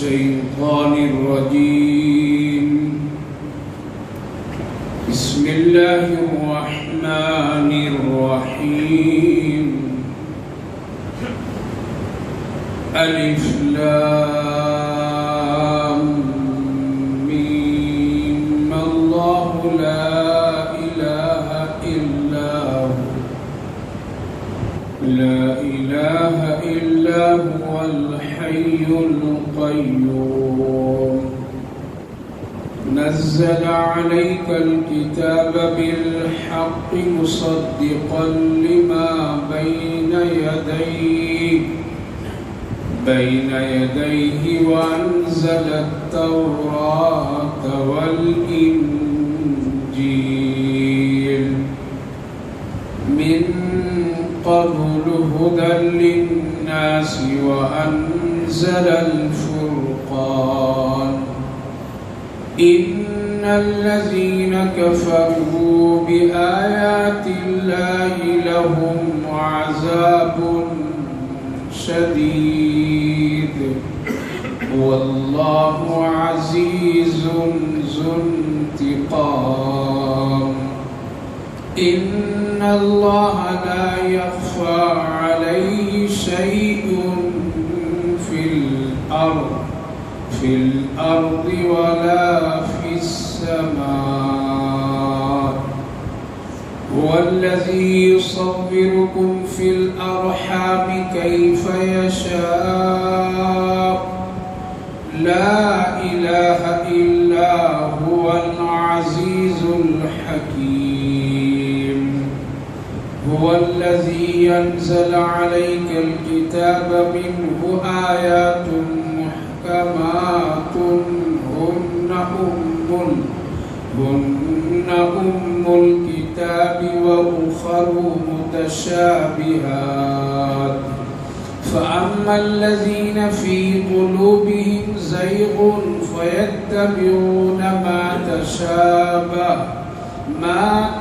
الشيطان الرجيم بسم الله الرحمن الرحيم ألف لام ميم الله لا إله إلا هو الحي القيوم نزل عليك الكتاب بالحق مصدقا لما بين يديه وأنزل التوراة والإنجيل من قبل هدى للناس وأنزل الفرقان إن الذين كفروا بآيات الله لهم عذاب شديد والله عزيز ذو انتقام إن الله لا يخفى عليه شيء في الأرض ولا في السماء هو الذي يصوركم في الأرحام كيف يشاء لا إله إلا هو العزيز الحكيم هو الذي ينزل عليك الكتاب منه آيات محكمات هن أم الكتاب وأخر متشابهات فأما الذين في قلوبهم زيغ فيتبعون ما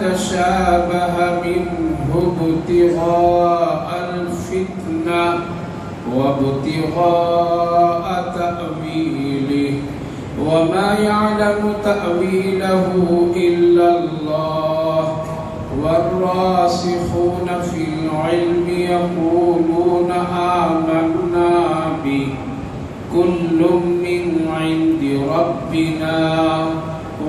تشابه منه ابتغاء الفتنة وابتغاء تأويله وما يعلم تأويله إلا الله والراسخون في العلم يقولون آمنا به كل من عند ربنا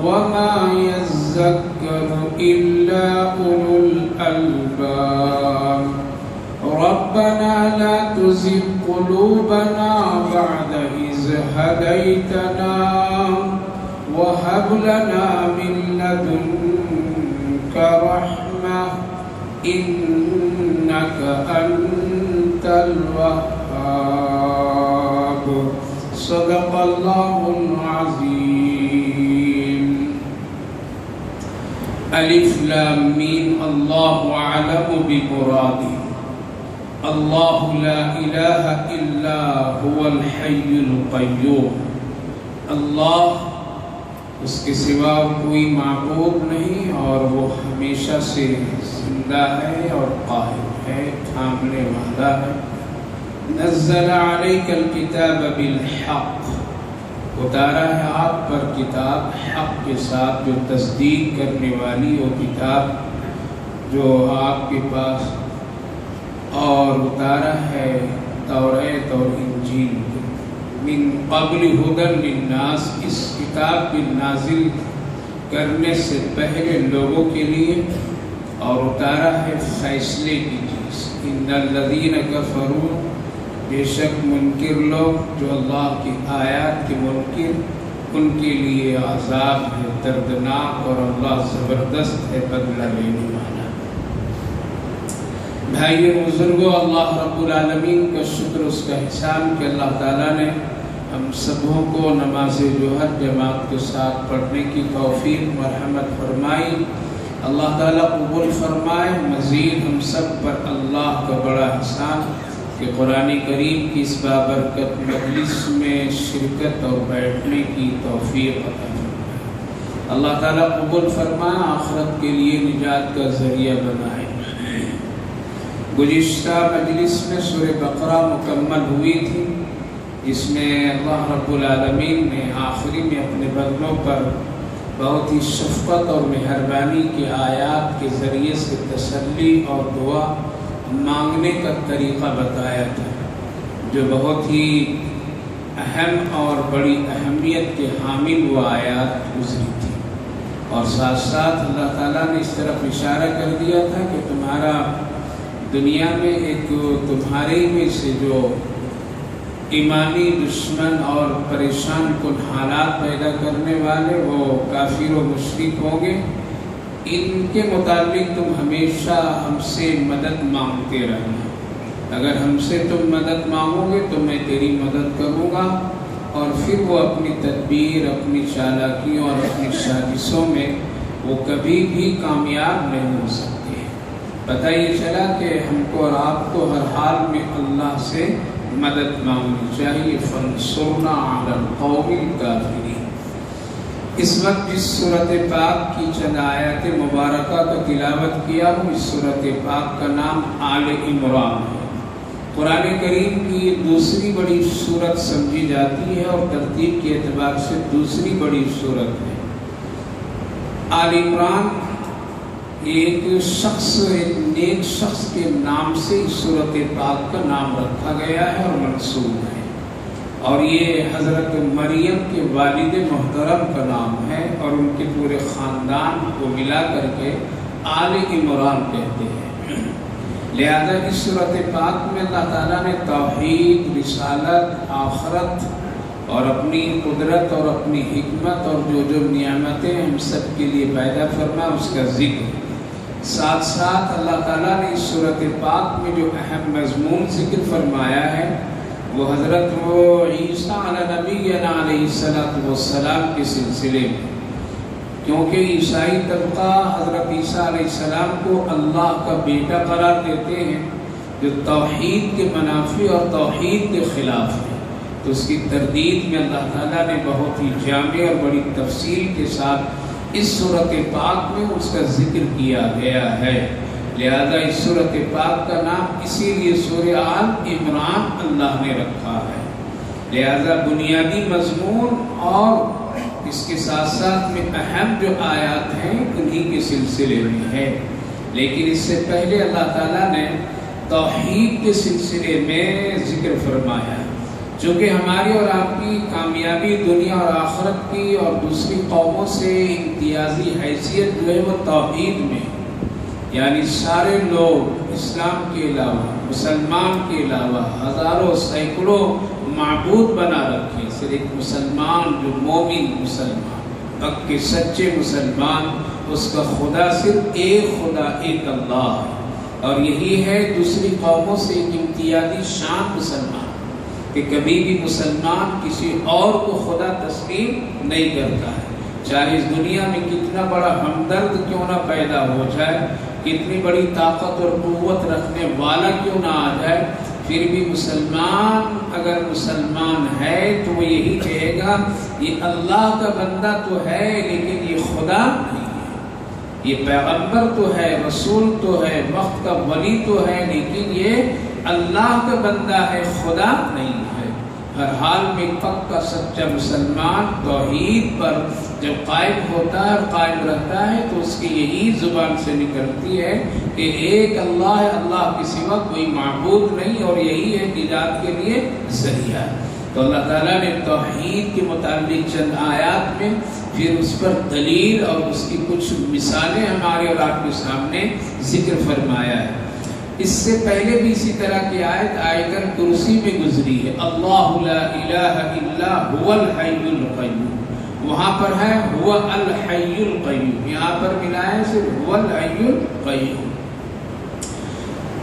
وما يذكر إلا أولو الألباب ربنا لا تزغ قلوبنا بعد إذ هديتنا وهب لنا من لدنك رحمة إنك أنت الوهاب صدق الله العظيم ألف لام ميم الله أعلم بمراده اللہ لا الہ الا هو الحی القیوم اللہ اس کے سوا کوئی معبود نہیں اور وہ ہمیشہ سے زندہ ہے اور قاہر ہے تھامنے والا ہے نزل علیک الکتاب بالحق اتارا ہے آپ پر کتاب حق کے ساتھ جو تصدیق کرنے والی وہ کتاب جو آپ کے پاس اور اتارا ہے توریت اور انجیل من قبل ہدی للناس اس کتاب کے نازل کرنے سے پہلے لوگوں کے لیے اور اتارا ہے فیصلے کی چیز ان الذین کفروا بے شک منکر لوگ جو اللہ کی آیات کے منکر ان کے لیے عذاب ہے دردناک اور اللہ زبردست ہے بدلہ لینے والا بھائی بزرگوں اللہ رب العالمین کا شکر اس کا احسان کہ اللہ تعالیٰ نے ہم سبوں کو نماز جوہر جماعت کے ساتھ پڑھنے کی توفیق مرحمت فرمائی اللہ تعالیٰ قبول فرمائے مزید ہم سب پر اللہ کا بڑا احسان کہ قرآن کریم کی اس بابرکت مجلس میں شرکت اور بیٹھنے کی توفیق عطا فرمائے اللہ تعالیٰ قبول فرمائے آخرت کے لیے نجات کا ذریعہ بنائے گزشتہ مجلس میں سورہ بقرہ مکمل ہوئی تھی جس میں اللہ رب العالمین نے آخری میں اپنے بندوں پر بہت ہی شفقت اور مہربانی کے آیات کے ذریعے سے تسلی اور دعا مانگنے کا طریقہ بتایا تھا، جو بہت ہی اہم اور بڑی اہمیت کے حامل وہ آیات گزری تھی۔ اور ساتھ ساتھ اللہ تعالیٰ نے اس طرف اشارہ کر دیا تھا کہ تمہارا دنیا میں ایک تمہارے میں سے جو ایمانی دشمن اور پریشان کن حالات پیدا کرنے والے وہ کافر و مشرک ہوں گے، ان کے متعلق تم ہمیشہ ہم سے مدد مانگتے رہنا۔ اگر ہم سے تم مدد مانگو گے تو میں تیری مدد کروں گا، اور پھر وہ اپنی تدبیر، اپنی چالاکیوں اور اپنی سازشوں میں وہ کبھی بھی کامیاب نہیں ہو سکتے۔ پتہ یہ چلا کہ ہم کو اور آپ کو ہر حال میں اللہ سے مدد مانگنی چاہیے۔ فانصرنا علی القوم الکافرین۔ اس وقت جس سورۃ پاک کی چند آیات مبارکہ کا تلاوت کیا ہوں، اس سورۃ پاک کا نام آل عمران ہے۔ قرآن کریم کی دوسری بڑی سورت سمجھی جاتی ہے اور ترتیب کے اعتبار سے دوسری بڑی سورت ہے۔ آل عمران ایک نیک شخص کے نام سے اس سورۃ پاک کا نام رکھا گیا ہے اور منسوب ہے، اور یہ حضرت مریم کے والد محترم کا نام ہے، اور ان کے پورے خاندان کو ملا کر کے آل عمران کہتے ہیں۔ لہذا اس سورۃ پاک میں اللہ تعالیٰ نے توحید، رسالت، آخرت اور اپنی قدرت اور اپنی حکمت اور جو نعمتیں ہم سب کے لیے پیدا فرما اس کا ذکر، ساتھ ساتھ اللہ تعالیٰ نے اس سورۃ پاک میں جو اہم مضمون ذکر فرمایا ہے وہ حضرت عیسیٰ علیہ نبینا علیہ السلام کے سلسلے میں، کیونکہ عیسائی طبقہ حضرت عیسیٰ علیہ السلام کو اللہ کا بیٹا قرار دیتے ہیں، جو توحید کے منافی اور توحید کے خلاف ہے، تو اس کی تردید میں اللہ تعالیٰ نے بہت ہی جامع اور بڑی تفصیل کے ساتھ اس سورۃ پاک میں اس کا ذکر کیا گیا ہے۔ لہذا اس سورۃ پاک کا نام اسی لیے سورہ آل عمران اللہ نے رکھا ہے۔ لہذا بنیادی مضمون اور اس کے ساتھ ساتھ میں اہم جو آیات ہیں انہی کے سلسلے میں ہے، لیکن اس سے پہلے اللہ تعالیٰ نے توحید کے سلسلے میں ذکر فرمایا، جو کہ ہماری اور آپ کی کامیابی دنیا اور آخرت کی اور دوسری قوموں سے امتیازی حیثیت جو ہے وہ توحید میں، یعنی سارے لوگ اسلام کے علاوہ، مسلمان کے علاوہ ہزاروں سینکڑوں معبود بنا رکھے، صرف ایک مسلمان جو مومن مسلمان، حق کے سچے مسلمان، اس کا خدا صرف ایک خدا، ایک اللہ ہے، اور یہی ہے دوسری قوموں سے ایک امتیازی شان مسلمان، کہ کبھی بھی مسلمان کسی اور کو خدا تسلیم نہیں کرتا ہے، چاہے اس دنیا میں کتنا بڑا ہمدرد کیوں نہ پیدا ہو جائے، کتنی بڑی طاقت اور قوت رکھنے والا کیوں نہ آ جائے، پھر بھی مسلمان اگر مسلمان ہے تو وہ یہی کہے گا یہ اللہ کا بندہ تو ہے لیکن یہ خدا نہیں ہے، یہ پیغمبر تو ہے، رسول تو ہے، وقت کا ولی تو ہے، لیکن یہ اللہ کا بندہ ہے، خدا نہیں ہے۔ ہر حال میں پکا سچا مسلمان توحید پر جب قائم ہوتا ہے اور قائم رہتا ہے تو اس کی یہی زبان سے نکلتی ہے کہ ایک اللہ ہے، اللہ کے سوا کوئی معبود نہیں، اور یہی ہے نجات کے لیے ذریعہ۔ تو اللہ تعالیٰ نے توحید کے متعلق چند آیات میں پھر اس پر دلیل اور اس کی کچھ مثالیں ہمارے اور آپ کے سامنے ذکر فرمایا ہے۔ اس سے پہلے بھی اسی طرح کی آیت آیت الکرسی میں گزری ہے، اللہ لا الہ الا هو الحی القیوم، وہاں پر ہے هو الحی القیوم، یہاں پر ملا ہے صرف هو الحی القیوم۔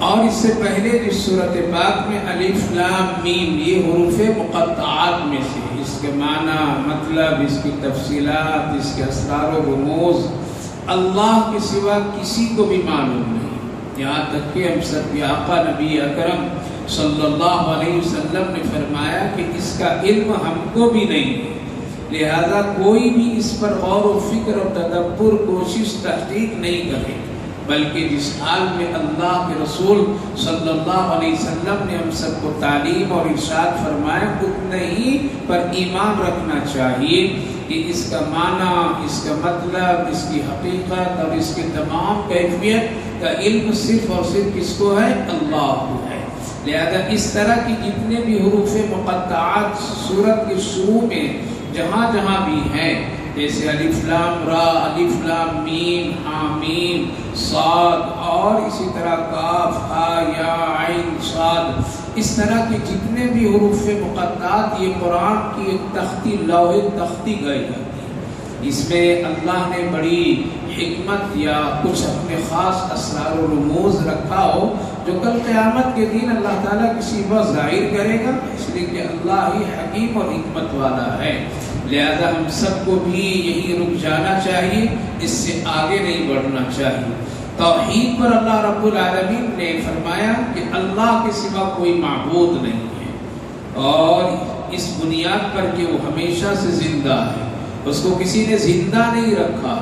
اور اس سے پہلے جس سورۃ پاک میں الف لام میم، یہ حروف مقطعات میں سے، اس کے معنی، مطلب، اس کی تفصیلات، اس کے اسرار و رموز اللہ کے سوا کسی کو بھی معلوم نہیں، یہاں تک کہ ہم سب کے آقا نبی اکرم صلی اللہ علیہ وسلم نے فرمایا کہ اس کا علم ہم کو بھی نہیں ہے، لہذا کوئی بھی اس پر غور و فکر اور تدبر، کوشش، تحقیق نہیں کرے، بلکہ جس حال میں اللہ کے رسول صلی اللہ علیہ وسلم نے ہم سب کو تعلیم اور ارشاد فرمایا اتنے ہی پر ایمان رکھنا چاہیے کہ اس کا معنی، اس کا مطلب، اس کی حقیقت اور اس کے تمام کیفیت کا علم صرف اور صرف کس کو ہے؟ اللہ کو ہے۔ لہذا اس طرح کی جتنے بھی حروف مقطعات سورت کے شروع میں جہاں جہاں بھی ہیں، جیسے الف لام را، الف لام میم، حامیم، صاد، اور اسی طرح کاف، ہا، یا، عین، صاد، اس طرح کے جتنے بھی حروف مقطعات یہ قرآن کی ایک تختی، لوح تختی گئی جاتی ہے۔ اس میں اللہ نے بڑی حکمت یا کچھ اپنے خاص اسرار و رموز رکھا ہو جو کل قیامت کے دن اللہ تعالیٰ کسی وقت ظاہر کرے گا، اس لیے کہ اللہ ہی حکیم اور حکمت والا ہے۔ لہذا ہم سب کو بھی یہی رک جانا چاہیے، اس سے آگے نہیں بڑھنا چاہیے۔ توحید پر اللہ رب العالمین نے فرمایا کہ اللہ کے سوا کوئی معبود نہیں ہے، اور اس بنیاد پر کہ وہ ہمیشہ سے زندہ ہے، اس کو کسی نے زندہ نہیں رکھا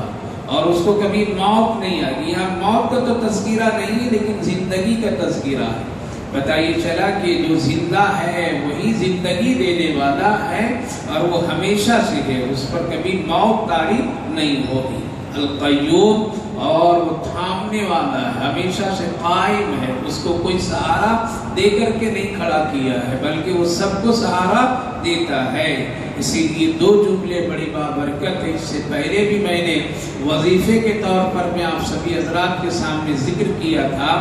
اور اس کو کبھی موت نہیں آئی۔ یہاں موت کا تو تذکرہ نہیں ہے لیکن زندگی کا تذکرہ ہے۔ بتائیے چلا کہ جو زندہ ہے وہی زندگی دینے والا ہے اور وہ ہمیشہ سے ہے، اس پر کبھی موت طاری نہیں ہوگی۔ القیوم، اور وہ تھامنے والا ہے، ہمیشہ سے قائم ہے، اس کو کوئی سہارا دے کر کے نہیں کھڑا کیا ہے بلکہ وہ سب کو سہارا دیتا ہے۔ اسی لیے دو جملے بڑی بابرکت ہے۔ اس سے پہلے بھی میں نے وظیفے کے طور پر میں آپ سبھی حضرات کے سامنے ذکر کیا تھا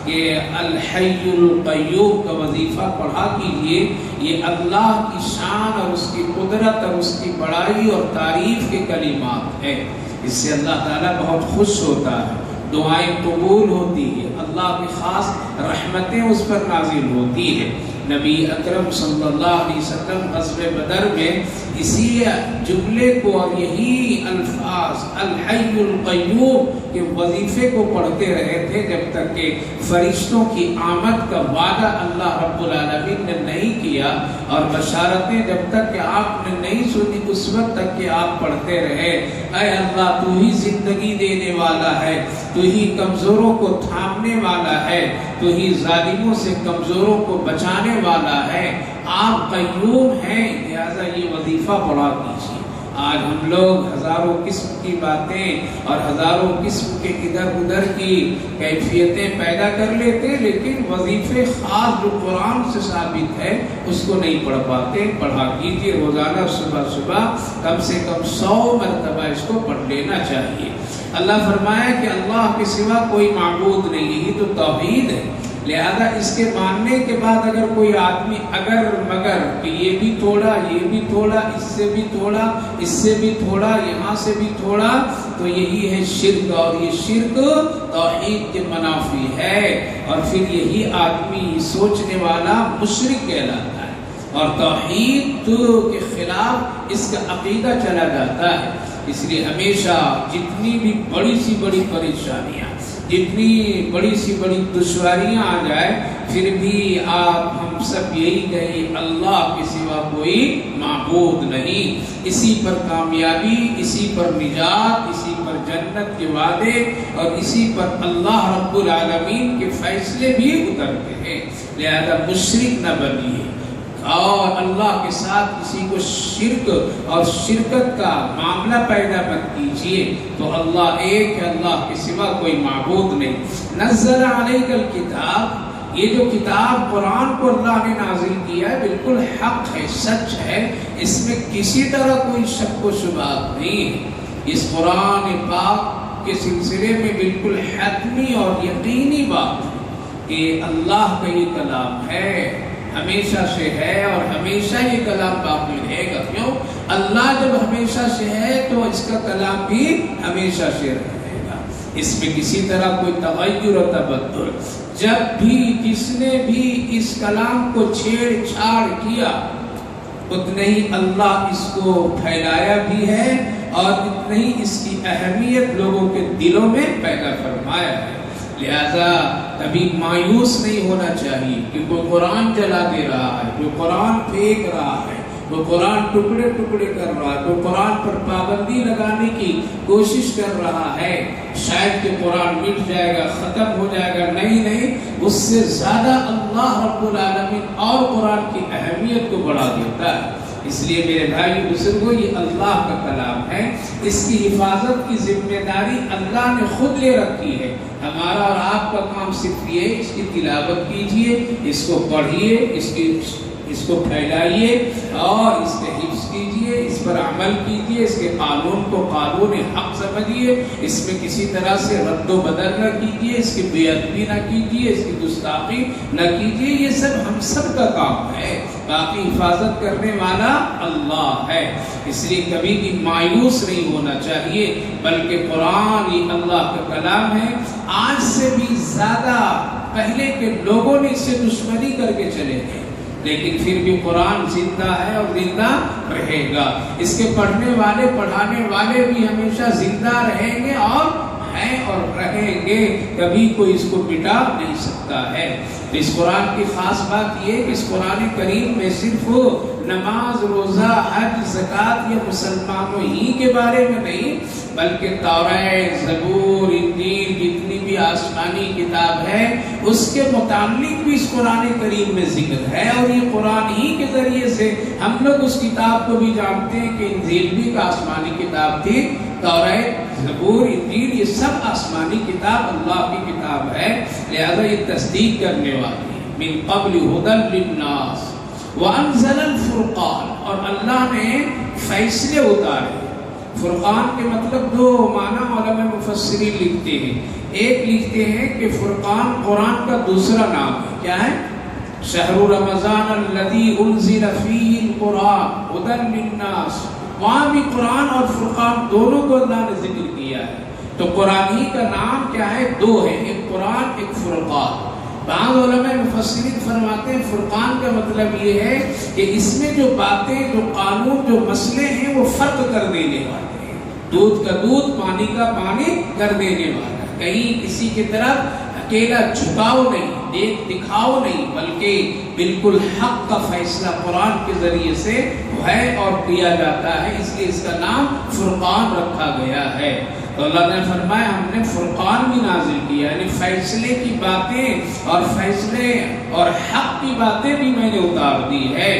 کہ الحی القیوم کا وظیفہ پڑھا کیجئے۔ یہ اللہ کی شان اور اس کی قدرت اور اس کی بڑائی اور تعریف کے کلمات ہے۔ اس سے اللہ تعالیٰ بہت خوش ہوتا ہے، دعائیں قبول ہوتی ہے، اللہ کی خاص رحمتیں اس پر نازل ہوتی ہے۔ نبی اکرم صلی اللہ علیہ وسلم غزوہ بدر میں اسی جملے کو اور یہی الفاظ الحی القیوم کے وظیفے کو پڑھتے رہے تھے جب تک کہ فرشتوں کی آمد کا وعدہ اللہ رب العالمین نے نہیں کیا، اور بشارتیں جب تک کہ آپ نے نہیں سنی اس وقت تک کہ آپ پڑھتے رہے، اے اللہ تو ہی زندگی دینے والا ہے، تو ہی کمزوروں کو تھامنے والا ہے، تو ہی ظالموں سے کمزوروں کو بچانے والا ہے، آپ قیوم ہیں، لہذا یہ وظیفہ پڑھا کیجیے۔ آج ہم لوگ ہزاروں قسم کی باتیں اور ہزاروں قسم کے ادھر ادھر کی کیفیتیں پیدا کر لیتے، لیکن وظیفے خاص جو قرآن سے ثابت ہے اس کو نہیں پڑھ پاتے۔ پڑھا کیجیے، روزانہ صبح صبح کم سے کم 100 مرتبہ اس کو پڑھ لینا چاہیے۔ اللہ فرمایا کہ اللہ کے سوا کوئی معبود نہیں، یہی تو توحید ہے۔ لہذا اس کے ماننے کے بعد اگر کوئی آدمی اگر مگر کہ یہ بھی تھوڑا، یہ بھی تھوڑا، اس سے بھی تھوڑا، اس سے بھی تھوڑا، یہاں سے بھی تھوڑا، تو یہی ہے شرک، اور یہ شرک توحید کے منافی ہے، اور پھر یہی آدمی سوچنے والا مشرک کہلاتا ہے، اور توحید کے خلاف اس کا عقیدہ چلا جاتا ہے۔ اس لیے ہمیشہ جتنی بھی بڑی سی بڑی پریشانیاں، جتنی بڑی سی بڑی دشواریاں آ جائے، پھر بھی آپ ہم سب یہی کہیں اللہ کے سوا کوئی معبود نہیں۔ اسی پر کامیابی، اسی پر نجات، اسی پر جنت کے وعدے اور اسی پر اللہ رب العالمین کے فیصلے بھی اترتے ہیں۔ لہذا مشرک نہ بنیے، اور اللہ کے ساتھ کسی کو شرک اور شرکت کا معاملہ پیدا مت کیجیے۔ تو اللہ ایک ہے، اللہ کے سوا کوئی معبود نہیں۔ نزل علیک الکتاب، یہ جو کتاب قرآن کو اللہ نے نازل کیا ہے بالکل حق ہے، سچ ہے، اس میں کسی طرح کوئی شک و شبہ نہیں ہے۔ اس قرآن پاک کے سلسلے میں بالکل حتمی اور یقینی بات ہے کہ اللہ کا یہ کلام ہے، ہمیشہ سے ہے، اور ہمیشہ یہ کلام باقی رہے گا۔ کیوں؟ اللہ جب ہمیشہ سے ہے تو اس کا کلام بھی ہمیشہ سے رہے گا، اس میں کسی طرح کوئی تغیر و تبدل۔ جب بھی جس نے بھی اس کلام کو چھیڑ چھاڑ کیا، اتنے ہی اللہ اس کو پھیلایا بھی ہے اور اتنے ہی اس کی اہمیت لوگوں کے دلوں میں پیدا فرمایا ہے۔ لہذا کبھی مایوس نہیں ہونا چاہیے کہ کوئی قرآن جلا دے رہا ہے، کوئی قرآن پھینک رہا ہے، وہ قرآن ٹکڑے ٹکڑے کر رہا ہے، وہ قرآن پر پابندی لگانے کی کوشش کر رہا ہے، شاید کہ قرآن مٹ جائے گا، ختم ہو جائے گا، نہیں، اس سے زیادہ اللہ رب العالمین اور قرآن کی اہمیت کو بڑھا دیتا ہے۔ اس لیے میرے بھائی بزرگوں، یہ اللہ کا کلام ہے، اس کی حفاظت کی ذمہ داری اللہ نے خود لے رکھی ہے۔ ہمارا اور آپ کا کام صرف یہ، اس کی تلاوت کیجئے، اس کو پڑھیے، اس کو پھیلائیے اور اس کے حفظ کیجئے، اس پر عمل کیجئے، اس کے قانون کو قانون حق سمجھیے، اس میں کسی طرح سے رد و بدل نہ کیجئے، اس کی بے ادبی نہ کیجئے، اس کی گستاخی نہ کیجئے۔ یہ سب ہم سب کا کام ہے، باقی حفاظت کرنے والا اللہ ہے۔ اس لیے کبھی بھی مایوس نہیں ہونا چاہیے، بلکہ قرآن یہ اللہ کا کلام ہے۔ آج سے بھی زیادہ پہلے کے لوگوں نے اس سے دشمنی کر کے چلے گئے، لیکن پھر بھی قرآن زندہ ہے اور زندہ رہے گا۔ اس کے پڑھنے والے پڑھانے والے بھی ہمیشہ زندہ رہیں گے اور ہیں اور رہیں گے، کبھی کوئی اس کو مٹا نہیں سکتا ہے۔ اس قرآن کی خاص بات یہ کہ اس قرآن کریم میں صرف نماز، روزہ، حج، زکوٰۃ یا مسلمانوں ہی کے بارے میں نہیں، بلکہ تورات، زبور، انجیل، جتنی بھی آسمانی کتاب ہے اس کے متعلق بھی اس قرآن کریم میں ذکر ہے، اور یہ قرآن ہی کے ذریعے سے ہم لوگ اس کتاب کو بھی جانتے ہیں کہ انجیل بھی ایک آسمانی کتاب تھی، تورات، زبور، انجیل یہ سب آسمانی کتاب اللہ کی کتاب ہے، لہذا یہ تصدیق کرنے والی من قبل ھدی للناس وانزل الفرقان، اور اللہ نے فیصلے اتارے۔ فرقان کے مطلب دو معنی علماء مفسرین لکھتے ہیں، ایک لکھتے ہیں کہ فرقان قرآن کا دوسرا نام ہے، کیا ہے؟ شہر رمضان الذی انزل فیہ القرآن ھدی للناس، وہاں بھی قرآن اور فرقان دونوں کو اللہ نے ذکر کیا ہے۔ تو قرآن ہی کا نام کیا ہے؟ دو ہے، ایک قرآن ایک فرقان۔ بعض علماء مفسرین فرماتے ہیں فرقان کا مطلب یہ ہے کہ اس میں جو باتیں، جو قانون، جو مسئلے ہیں وہ فرق کر دینے والے ہیں، دودھ کا دودھ، پانی کا پانی کر دینے والا، کہیں کسی کی طرف اکیلا جھکاؤ نہیں، دیکھ دکھاؤ نہیں، بلکہ بالکل حق کا فیصلہ قرآن کے ذریعے سے ہے اور کیا جاتا ہے، اس لیے اس کا نام فرقان رکھا گیا ہے۔ تو اللہ نے فرمایا ہم نے فرقان بھی نازل کیا، یعنی فیصلے کی باتیں اور فیصلے اور حق کی باتیں بھی میں نے اتار دی ہے۔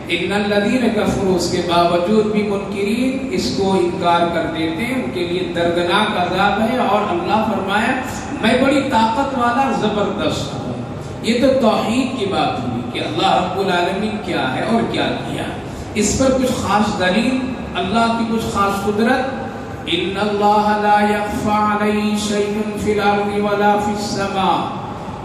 ان الذین کفروا، اس کے باوجود بھی منکرین اس کو انکار کر دیتے ہیں، ان کے لیے دردناک عذاب ہے، اور اللہ فرمایا میں بڑی طاقت والا زبردست ہوں۔ یہ تو توحید کی بات ہوئی کہ اللہ رب العالمین کیا ہے اور کیا کیا، اس پر کچھ خاص دلیل، اللہ کی کچھ خاص قدرت۔ ان اللہ لا یخفی علیہ شیء فی الارض ولا فی السماء،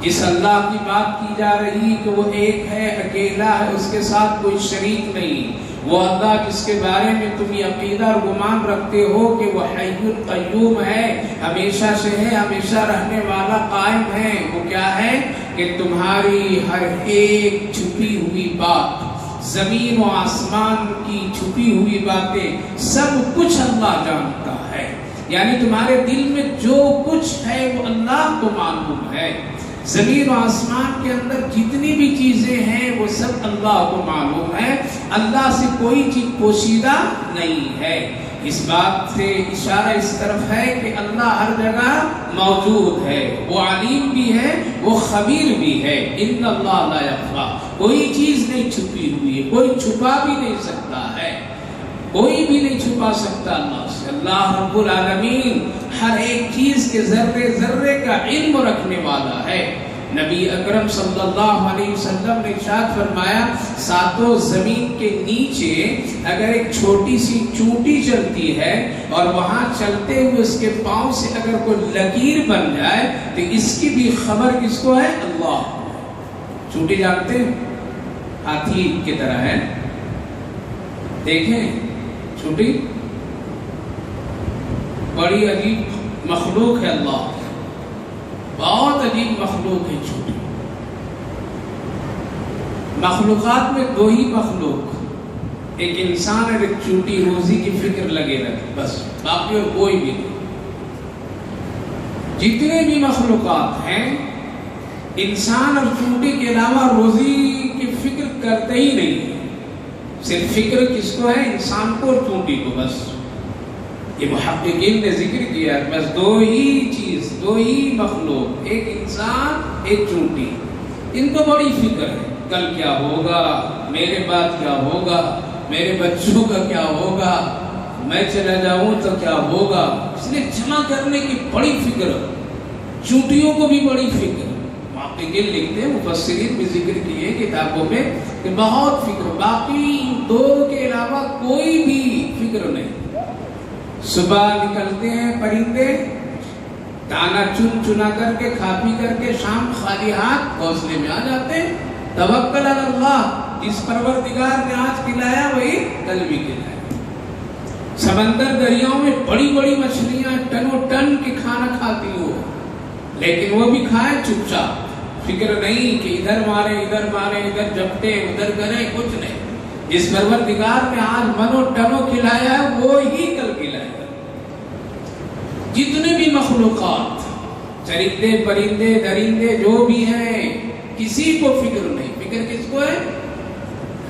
جس اللہ کی بات کی جا رہی کہ وہ ایک ہے، اکیلا ہے، اس کے ساتھ کوئی شریک نہیں، وہ اللہ جس کے بارے میں تم یہ عقیدہ اور گمان رکھتے ہو کہ وہ حی قیوم ہے، ہمیشہ سے ہے، ہمیشہ رہنے والا، قائم ہے، وہ کیا ہے کہ تمہاری ہر ایک چھپی ہوئی بات، زمین و آسمان کی چھپی ہوئی باتیں سب کچھ اللہ جانتا ہے، یعنی تمہارے دل میں جو کچھ ہے وہ اللہ کو معلوم ہے، زمین و آسمان کے اندر جتنی بھی چیزیں ہیں وہ سب اللہ کو معلوم ہے، اللہ سے کوئی چیز پوشیدہ نہیں ہے۔ اس بات سے اشارہ اس طرف ہے کہ اللہ ہر جگہ موجود ہے، وہ علیم بھی ہے، وہ خبیر بھی ہے۔ ان اللہ لا یخفی، کوئی چیز نہیں چھپی ہوئی ہے، کوئی چھپا بھی نہیں سکتا ہے، کوئی بھی نہیں چھپا سکتا اللہ سے۔ اللہ رب العالمین ہر ایک چیز کے ذرے ذرے کا علم رکھنے والا ہے۔ نبی اکرم صلی اللہ علیہ وسلم نے ارشاد فرمایا ساتوں زمین کے نیچے اگر ایک چھوٹی سی چونٹی چلتی ہے اور وہاں چلتے ہوئے اس کے پاؤں سے اگر کوئی لکیر بن جائے تو اس کی بھی خبر کس کو ہے؟ اللہ۔ چونٹی جانتے ہیں ہاتھی کی طرح ہے، دیکھیں چونٹی بڑی عجیب مخلوق ہے، اللہ بہت عجیب مخلوق ہے چھوٹی۔ مخلوقات میں دو ہی مخلوق، ایک انسان اور ایک چونٹی، روزی کی فکر لگے رہے بس، باقی اور کوئی بھی نہیں۔ جتنے بھی مخلوقات ہیں انسان اور چونٹی کے علاوہ روزی کی فکر کرتے ہی نہیں، صرف فکر کس کو ہے؟ انسان کو اور چونٹی کو. بس یہ محققین نے ذکر کیا بس دو ہی چیز، دو ہی مخلوق، ایک انسان ایک چونٹی. ان کو بڑی فکر ہے کل کیا ہوگا، میرے بعد کیا ہوگا، میرے بچوں کا کیا ہوگا، میں چلا جاؤں تو کیا ہوگا. اس لیے جمع کرنے کی بڑی فکر. چونٹیوں کو بھی بڑی فکر. محققین لکھتے ہیں، مفسرین بھی ذکر کیے کتابوں میں کہ بہت فکر. باقی دو کے علاوہ کوئی بھی فکر نہیں. صبح نکلتے ہیں پرندے، دانا چنا کر کے کھا پی کر کے شام خالی ہاتھ گھونسلے میں آ جاتے ہیں. توکل علی اللہ، جس پروردگار نے آج کھلایا وہی کل بھی کھلایا. سمندر دریاؤں میں بڑی بڑی مچھلیاں ٹنوں ٹن کی کھانا کھاتی ہو، لیکن وہ بھی کھائے چپ چاپ. فکر نہیں کہ ادھر مارے ادھر جپٹے ادھر کریں، کچھ نہیں. جس پروردگار نے آج منو ٹنوں کھلایا ہے وہی کل کھلائے گا. جتنے بھی مخلوقات، چرندے پرندے درندے جو بھی ہیں، کسی کو فکر نہیں. فکر کس کو ہے؟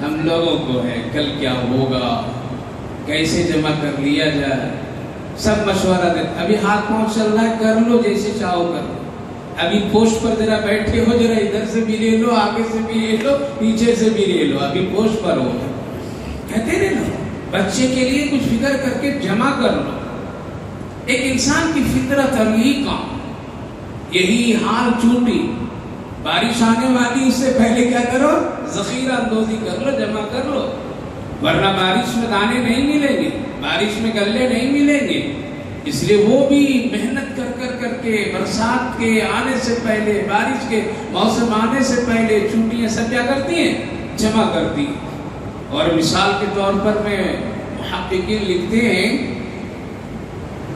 ہم لوگوں کو ہے. کل کیا ہوگا، کیسے جمع کر لیا جائے. سب مشورہ دیتے. ابھی ہاتھ پاؤں چل رہا ہے، کر لو جیسے چاہو کر لو. ابھی پوسٹ پر ذرا بیٹھے ہو، ذرا ادھر سے بھی لے لو، آگے سے بھی لے لو، پیچھے سے بھی لے لو. ابھی پوسٹ پر ہو کہتے ہیں نا، بچے کے لیے کچھ فکر کر کے جمع کر لو. ایک انسان کی فطرت ہے یہی کام. یہی حال چونٹی. بارش آنے والی، اس سے پہلے کیا کرو؟ ذخیرہ اندوزی کر لو، جمع کر لو. ورنہ بارش میں دانے نہیں ملیں گے، بارش میں غلے نہیں ملیں گے. اس لیے وہ بھی محنت کر کے برسات کے آنے سے پہلے، بارش کے موسم آنے سے پہلے چونٹیاں سب کیا کرتی ہیں؟ جمع کرتی. اور مثال کے طور پر میں محققین لکھتے ہیں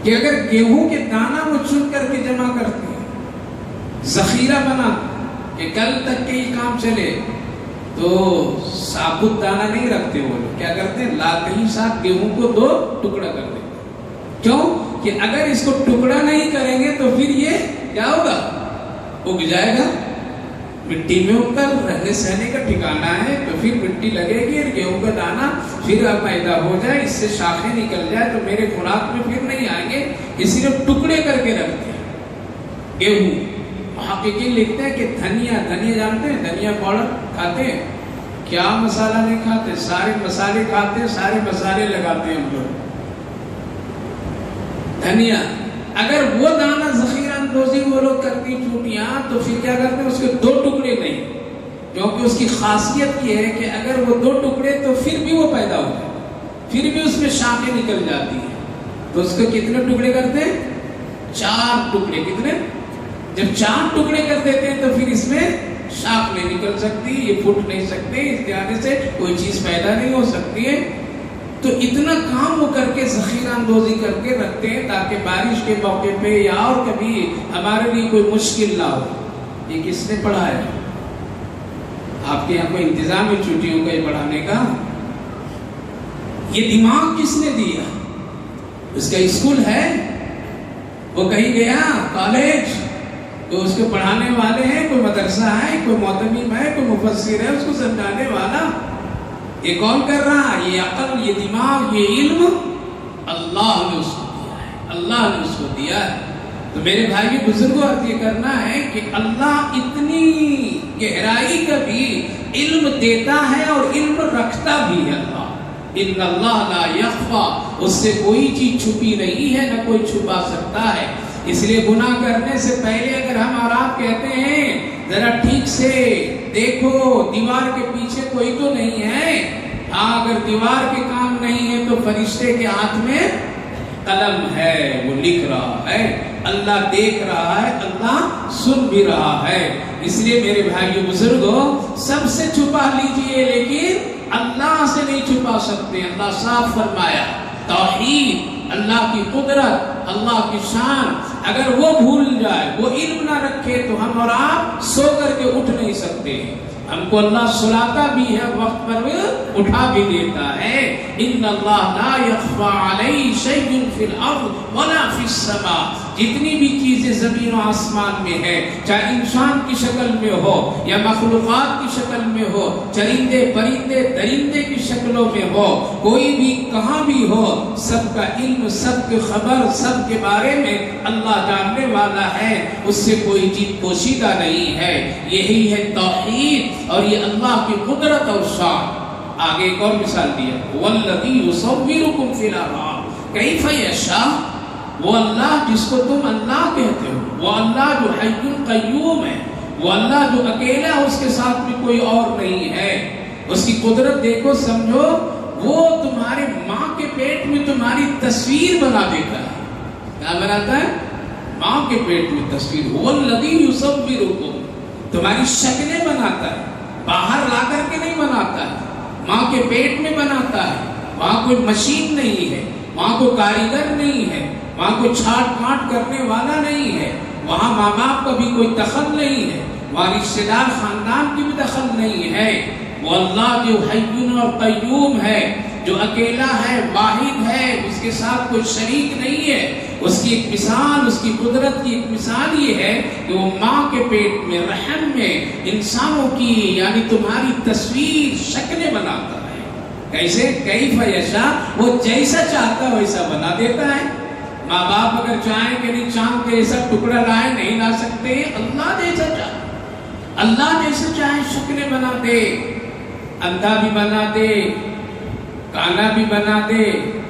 کہ اگر گیہوں کے دانہ وہ چن کر کے جمع کرتے ہیں، ذخیرہ بنا کہ کل تک کے ہی کام چلے، تو ثابت دانہ نہیں رکھتے. وہ لوگ کیا کرتے ہیں؟ لاتے ہی ساتھ گیہوں کو دو ٹکڑا کر دیتے. کیوں کہ اگر اس کو ٹکڑا نہیں کریں گے تو پھر یہ کیا ہوگا؟ اگ جائے گا. مٹی میں ان کا رہنے سہنے کا ٹھکانہ ہے، تو پھر مٹی لگے گی اور گیہوں کا دانہ پھر پیدا ہو جائے، اس سے شاخیں نکل جائے تو میرے خوراک میں پھر نہیں آئیں گے. اسی لیے ٹکڑے کر کے رکھتے ہیں گیہوں. محققین لکھتے ہیں کہ دھنیا جانتے ہیں؟ دھنیا پاؤڈر کھاتے ہیں؟ کیا مسالہ نہیں کھاتے؟ سارے مسالے کھاتے ہیں، سارے مسالے لگاتے ہیں ہم لوگ. دھنیا اگر وہ دانہ ذخیرہ اندوزی وہ لوگ کرتی چونٹیاں، تو پھر کیا کرتے ہیں؟ اس کے دو ٹکڑے نہیں، کیونکہ اس کی خاصیت یہ ہے کہ اگر وہ دو ٹکڑے تو پھر بھی وہ پیدا ہوتا ہے، پھر بھی اس میں شاخیں نکل جاتی ہیں. تو اس کو کتنے ٹکڑے کرتے ہیں؟ 4 ٹکڑے. کتنے؟ جب 4 ٹکڑے کر دیتے ہیں تو پھر اس میں شاخ نہیں نکل سکتی، یہ پھوٹ نہیں سکتے، اس لحاظ سے کوئی چیز پیدا نہیں ہو سکتی ہے. تو اتنا کام وہ کر کے ذخیرہ اندوزی کر کے رکھتے ہیں تاکہ بارش کے موقع پہ یا اور کبھی ہمارے لیے کوئی مشکل نہ ہو. یہ کس نے پڑھایا؟ آپ کے یہاں کوئی انتظام ہے چھٹیوں کا یہ پڑھانے کا؟ یہ دماغ کس نے دیا؟ اس کا اسکول ہے؟ وہ کہیں گیا کالج تو اس کو پڑھانے والے ہیں؟ کوئی مدرسہ ہے، کوئی معتمم ہے، کوئی مفسر ہے اس کو سمجھانے والا؟ یہ کون کر رہا ہے؟ یہ عقل، یہ دماغ، یہ علم اللہ نے اس کو دیا ہے. اللہ نے اس کو دیا ہے. تو میرے بھائی بزرگوں یہ کرنا ہے کہ اللہ اتنی گہرائی کا بھی علم دیتا ہے اور علم رکھتا بھی ہے. ان اللہ لا یخفا، اس سے کوئی چیز چھپی نہیں ہے، نہ کوئی چھپا سکتا ہے. اس لیے گناہ کرنے سے پہلے اگر ہم اور آپ کہتے ہیں ذرا ٹھیک سے دیکھو دیوار کے پیچھے کوئی تو نہیں ہے. ہاں اگر دیوار کے کام نہیں ہے تو فرشتے کے ہاتھ میں قلم ہے، وہ لکھ رہا ہے. اللہ دیکھ رہا ہے، اللہ سن بھی رہا ہے. اس لیے میرے بھائیو بزرگوں، سب سے چھپا لیجئے لیکن اللہ سے نہیں چھپا سکتے. اللہ صاف فرمایا، توحید، اللہ کی قدرت، اللہ کی شان اگر وہ بھول جائے، وہ علم نہ رکھے تو ہم اور آپ سو کر کے اٹھ نہیں سکتے. ہم کو اللہ سلاتا بھی ہے، وقت پر اٹھا بھی دیتا ہے. ان اللہ لا یخفی علیہ شیء فی الارض ولا فی السماء، جتنی بھی چیزیں زمین و آسمان میں ہے، چاہے انسان کی شکل میں ہو یا مخلوقات کی شکل میں ہو، چرندے پرندے درندے کی شکلوں میں ہو، کوئی بھی کہاں بھی ہو، سب کا علم، سب کی خبر، سب کے بارے میں اللہ جاننے والا ہے، اس سے کوئی چیز پوشیدہ نہیں ہے۔ یہی ہے توحید اور یہ اللہ کی قدرت اور شان۔ آگے ایک اور مثال دیا، والذی یصورکم فی الارحام کیف یشاء، وہ اللہ جس کو تم اللہ کہتے ہو، وہ اللہ جو حی قیوم ہے، وہ اللہ جو اکیلا ہے، اس کے ساتھ میں کوئی اور نہیں ہے، اس کی قدرت دیکھو سمجھو، وہ تمہارے ماں کے پیٹ میں تمہاری تصویر بنا دیتا ہے۔ کیا بناتا ہے؟ ماں کے پیٹ میں تصویر۔ والذی یصورکم، تمہاری شکلیں بناتا ہے، باہر لا کر کے نہیں بناتا ہے، ماں کے پیٹ میں بناتا ہے۔ وہاں کوئی مشین نہیں ہے، وہاں کوئی کاریگر نہیں ہے، وہاں کوئی چھاٹ پاٹ کرنے والا نہیں ہے، وہاں ماں باپ کا بھی کوئی دخل نہیں ہے، وہاں رشتہ دار خاندان کی بھی دخل نہیں ہے۔ وہ اللہ جو حی اور قیوم ہے، جو اکیلا ہے، واحد ہے، اس کے ساتھ کوئی شریک نہیں ہے۔ اس کی ایک مثال، اس کی قدرت کی ایک مثال یہ ہے کہ وہ ماں کے پیٹ میں، رحم میں انسانوں کی یعنی تمہاری تصویر، شکلیں بناتا ہے۔ کیسے؟ کیف یشاء، وہ جیسا چاہتا ہے ویسا بنا دیتا ہے۔ ماں باپ اگر چاہیں کہ نہیں چاند کے جیسا ٹکڑا لائے، نہیں لا سکتے، اللہ جیسا چاہے، اللہ جیسا چاہے شکلیں بنا دے، اندھا بھی بنا دے، کانا بھی بنا دے،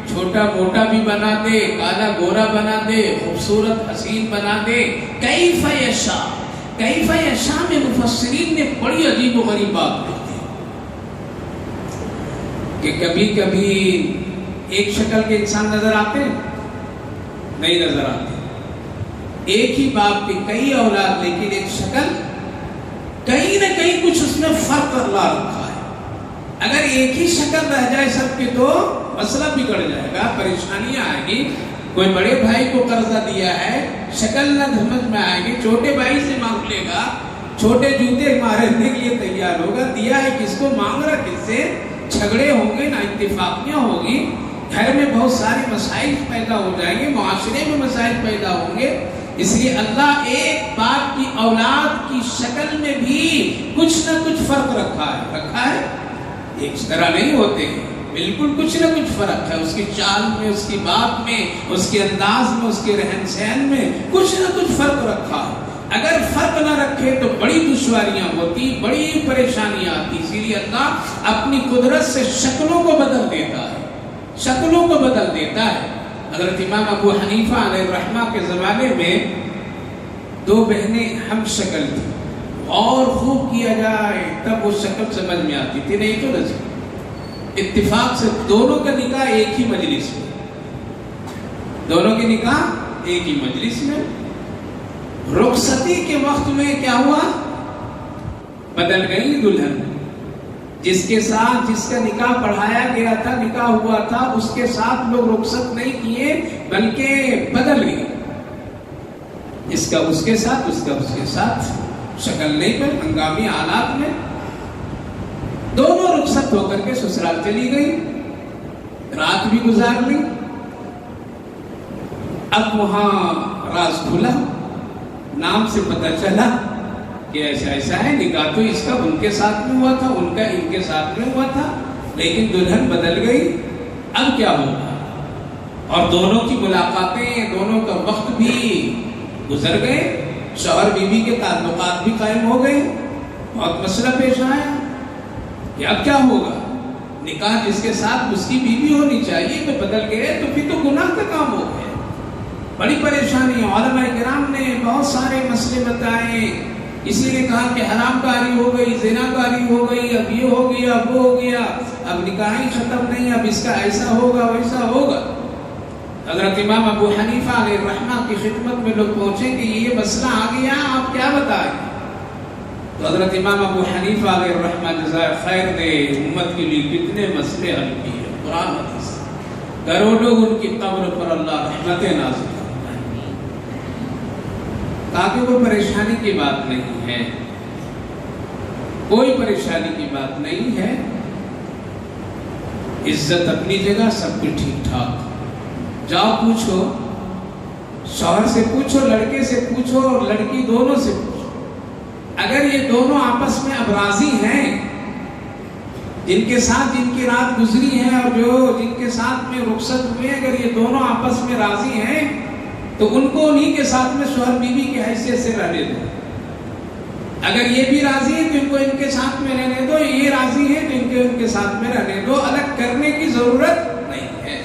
چھوٹا موٹا بھی بنا دے، کالا گورا بنا دے، خوبصورت حسین بنا دے۔ کیف یشاء، کیف یشاء میں مفسرین نے بڑی عجیب و غریب بات لکھی کہ کبھی کبھی ایک شکل کے انسان نظر آتے نہیں نظر آتے، ایک ہی باپ کی کئی اولاد لیکن ایک شکل، کہیں نہ کہیں کچھ اس میں فرق اللہ رکھا ہے۔ اگر ایک ہی شکل رہ جائے سب کی تو مسئلہ بگڑ جائے گا، پریشانیاں آئیں گی۔ کوئی بڑے بھائی کو قرضہ دیا ہے، شکل نہ سمجھ میں آئے گی، چھوٹے بھائی سے مانگ لے گا، چھوٹے جوتے مارنے کے لیے تیار ہوگا، دیا ہے کس کو، مانگ رہا کس سے، جھگڑے ہوں گے، نا اتفاقیاں ہوگی، گھر میں بہت سارے مسائل پیدا ہو جائیں گے، معاشرے میں مسائل پیدا ہوں گے۔ اس لیے اللہ ایک باپ کی اولاد کی شکل میں بھی کچھ نہ کچھ فرق رکھا ہے، ایک طرح نہیں ہوتے، بالکل کچھ نہ کچھ فرق ہے، اس کی چال میں، اس کی بات میں، اس کے انداز میں، اس کے رہن سہن میں کچھ نہ کچھ فرق رکھا ہے۔ اگر فرق نہ رکھے تو بڑی دشواریاں ہوتی، بڑی پریشانیاں آتی۔ اسی لیے اللہ اپنی قدرت سے شکلوں کو بدل دیتا ہے، شکلوں کو بدل دیتا ہے۔ حضرت امام ابو حنیفہ علیہ الرحمہ کے زمانے میں دو بہنیں ہم شکل تھیں، اور خوب کیا جائے تب وہ شکل سمجھ میں آتی تھی، نہیں تو نہیں۔ اتفاق سے دونوں کا نکاح ایک ہی مجلس میں، دونوں کے نکاح ایک ہی مجلس میں۔ رخصتی کے وقت میں کیا ہوا؟ بدل گئی دلہن، جس کے ساتھ جس کا نکاح پڑھایا گیا تھا، نکاح ہوا تھا، اس کے ساتھ لوگ رخصت نہیں کیے بلکہ بدل گئی، اس کا اس کے ساتھ، اس کا اس کے ساتھ، شکل نہیں پر ہنگامی حالات میں دونوں رخصت ہو کر کے سسرال چلی گئی، رات بھی گزار لی۔ اب وہاں راز کھلا، نام سے پتہ چلا کہ ایسا ایسا ہے، نکاح تو اس کا ان کے ساتھ میں ہوا تھا، ان کا ان کے ساتھ میں ہوا تھا، لیکن دلہن بدل گئی، اب کیا ہوگا؟ اور دونوں کی ملاقاتیں، دونوں کا وقت بھی گزر گئے، شوہر بیوی کے تعلقات بھی قائم ہو گئے، بہت مسئلہ پیش آیا کہ اب کیا ہوگا؟ نکاح جس کے ساتھ اس کی بیوی ہونی چاہیے تو بدل گئے، تو پھر تو گناہ کا کام ہو گیا، بڑی پریشانی۔ علماء کرام نے بہت سارے مسئلے بتائے، اسی نے کہا کہ حرام کاری ہو گئی، زنا کاری ہو گئی، اب یہ ہو گیا، وہ ہو گیا، اب نکاح ہی ختم نہیں، اب اس کا ایسا ہوگا ویسا ہوگا۔ حضرت امام ابو حنیفہ علیہ الرحمہ کی خدمت میں لوگ پہنچے کہ یہ مسئلہ آ گیا، آپ کیا بتائیں؟ تو حضرت امام ابو حنیفہ علیہ الرحمہ جزائے خیر نے امت کے لیے کتنے مسئلے حل کیے، قرآن حدیث، کروڑوں ان کی قبر پر اللہ رحمتیں نازل کرتا ہے، تاکہ کوئی پریشانی کی بات نہیں ہے، کوئی پریشانی کی بات نہیں ہے۔ عزت اپنی جگہ، سب کچھ ٹھیک ٹھاک. جاؤ پوچھو، شوہر سے پوچھو، لڑکے سے پوچھو اور لڑکی دونوں سے پوچھو. اگر یہ دونوں آپس میں اب راضی ہیں، جن کے ساتھ جن کی رات گزری ہے اور جن کے ساتھ میں رخصت ہوئے، اگر یہ دونوں آپس میں راضی ہیں تو ان کو انہی کے ساتھ میں شوہر بیوی کی حیثیت سے رہنے دو. اگر یہ بھی راضی ہے تو ان کو ان کے ساتھ میں رہنے دو، یہ راضی ہے تو ان کے ساتھ میں رہنے دو. الگ کرنے کی ضرورت نہیں ہے.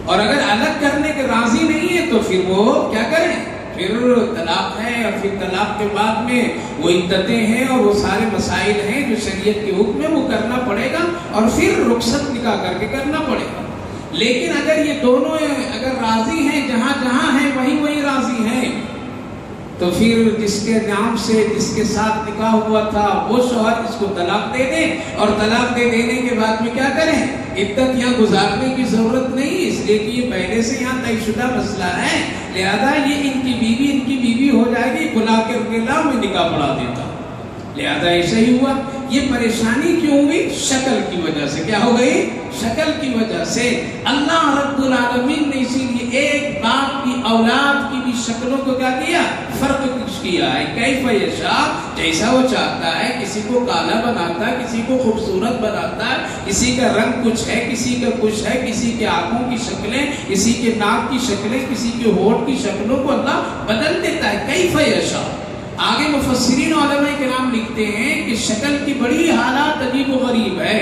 اور اگر الگ کرنے کے راضی نہیں ہے تو پھر وہ کیا کریں؟ پھر طلاق ہے، اور پھر طلاق کے بعد میں وہ عدتیں ہیں اور وہ سارے مسائل ہیں جو شریعت کے حکم میں وہ کرنا پڑے گا، اور پھر رخصت نکاح کر کے کرنا پڑے گا. لیکن اگر یہ دونوں اگر راضی ہیں، جہاں جہاں ہیں وہیں راضی ہیں، تو پھر جس کے نام سے جس کے ساتھ نکاح ہوا تھا وہ شوہر اس کو طلاق دے دیں، اور طلاق دے دینے کے بعد میں کیا کریں؟ عدت یہاں گزارنے کی ضرورت نہیں، اس لیے کہ یہ پہلے سے یہاں طے شدہ مسئلہ ہے. لہذا یہ ان کی بیوی ہو جائے گی، بلا کر کے لا میں نکاح پڑھا دیتا. لہذا ایسا ہی ہوا. یہ پریشانی کیوں ہوئی؟ شکل کی وجہ سے. کیا ہو گئی؟ شکل کی وجہ سے. اللہ رب العالمین نے اسی لیے ایک باپ کی اولاد کی بھی شکلوں کو کیا کیا؟ فرق کیا ہے. کیف یشاء، جیسا وہ چاہتا ہے. کسی کو کالا بناتا ہے، کسی کو خوبصورت بناتا ہے، کسی کا رنگ کچھ ہے، کسی کا کچھ ہے، کسی کے آنکھوں کی شکلیں، کسی کے ناک کی شکلیں، کسی کے ہونٹ کی شکلوں کو اللہ بدل دیتا ہے. کیف یشاء. آگے مفسرین علماء کرام لکھتے ہیں کہ شکل کی بڑی حالات عجیب و غریب ہے.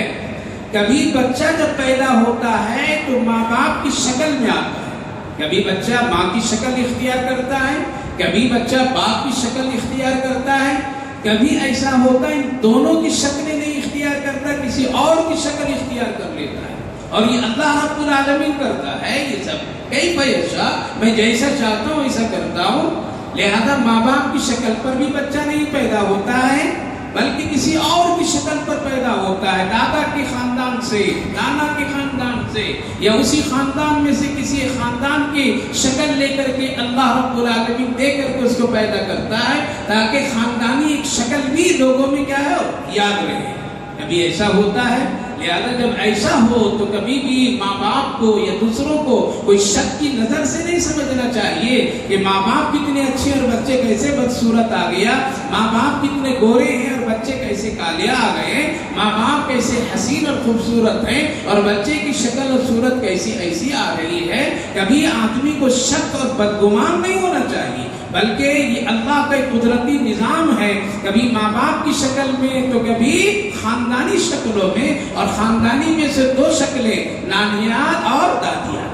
کبھی بچہ جب پیدا ہوتا ہے تو ماں باپ کی شکل میں آتا ہے. کبھی بچہ ماں کی شکل اختیار کرتا ہے، کبھی بچہ باپ کی شکل اختیار کرتا ہے. کبھی ایسا ہوتا ہے دونوں کی شکلیں نہیں اختیار کرتا، کسی اور کی شکل اختیار کر لیتا ہے. اور یہ اللہ رب العالمین کرتا ہے یہ سب. کیف یشاء، میں جیسا چاہتا ہوں ایسا کرتا ہوں. لہذا ماں باپ کی شکل پر بھی بچہ نہیں پیدا ہوتا ہے، بلکہ کسی اور کی شکل پر پیدا ہوتا ہے. دادا کے خاندان سے، نانا کے خاندان سے، یا اسی خاندان میں سے کسی خاندان کی شکل لے کر کے اللہ رب العالمین دے کر کے اس کو پیدا کرتا ہے، تاکہ خاندانی ایک شکل بھی لوگوں میں کیا ہے یاد رہے. کبھی ایسا ہوتا ہے. لہذا جب ایسا ہو تو کبھی بھی ماں باپ کو یا دوسروں کو کوئی شک کی نظر سے نہیں سمجھنا چاہیے کہ ماں باپ کتنے اچھے اور بچے کیسے بدصورت آ گیا، ماں باپ کتنے گورے ہیں اور بچے کیسے کالیا آ گئے، ماں باپ کیسے حسین اور خوبصورت ہیں اور بچے کی شکل اور صورت کیسی ایسی آ رہی ہے. کبھی آدمی کو شک اور بدگمان نہیں ہونا چاہیے، بلکہ یہ اللہ کا قدرتی نظام ہے. کبھی ماں باپ کی شکل میں تو کبھی خاندانی شکلوں میں، اور خاندانی میں سے دو شکلیں، نانیاں اور دادیاں.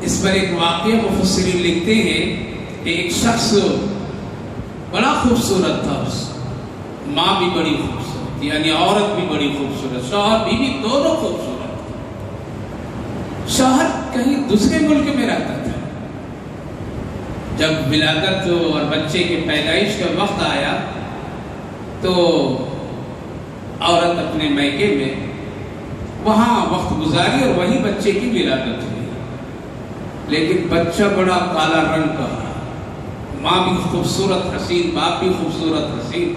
اس پر ایک واقعہ مفسرین لکھتے ہیں کہ ایک شخص بڑا خوبصورت تھا، ماں بھی بڑی خوبصورت، یعنی عورت بھی بڑی خوبصورت، شوہر بیوی دونوں خوبصورت. شوہر کہیں دوسرے ملک میں رہتا تھا. جب ولادت اور بچے کے پیدائش کا وقت آیا تو عورت اپنے میکے میں وہاں وقت گزاری اور وہی بچے کی ولادت ہوئی. لیکن بچہ بڑا کالا رنگ کا، ماں بھی خوبصورت حسین، باپ بھی خوبصورت حسین.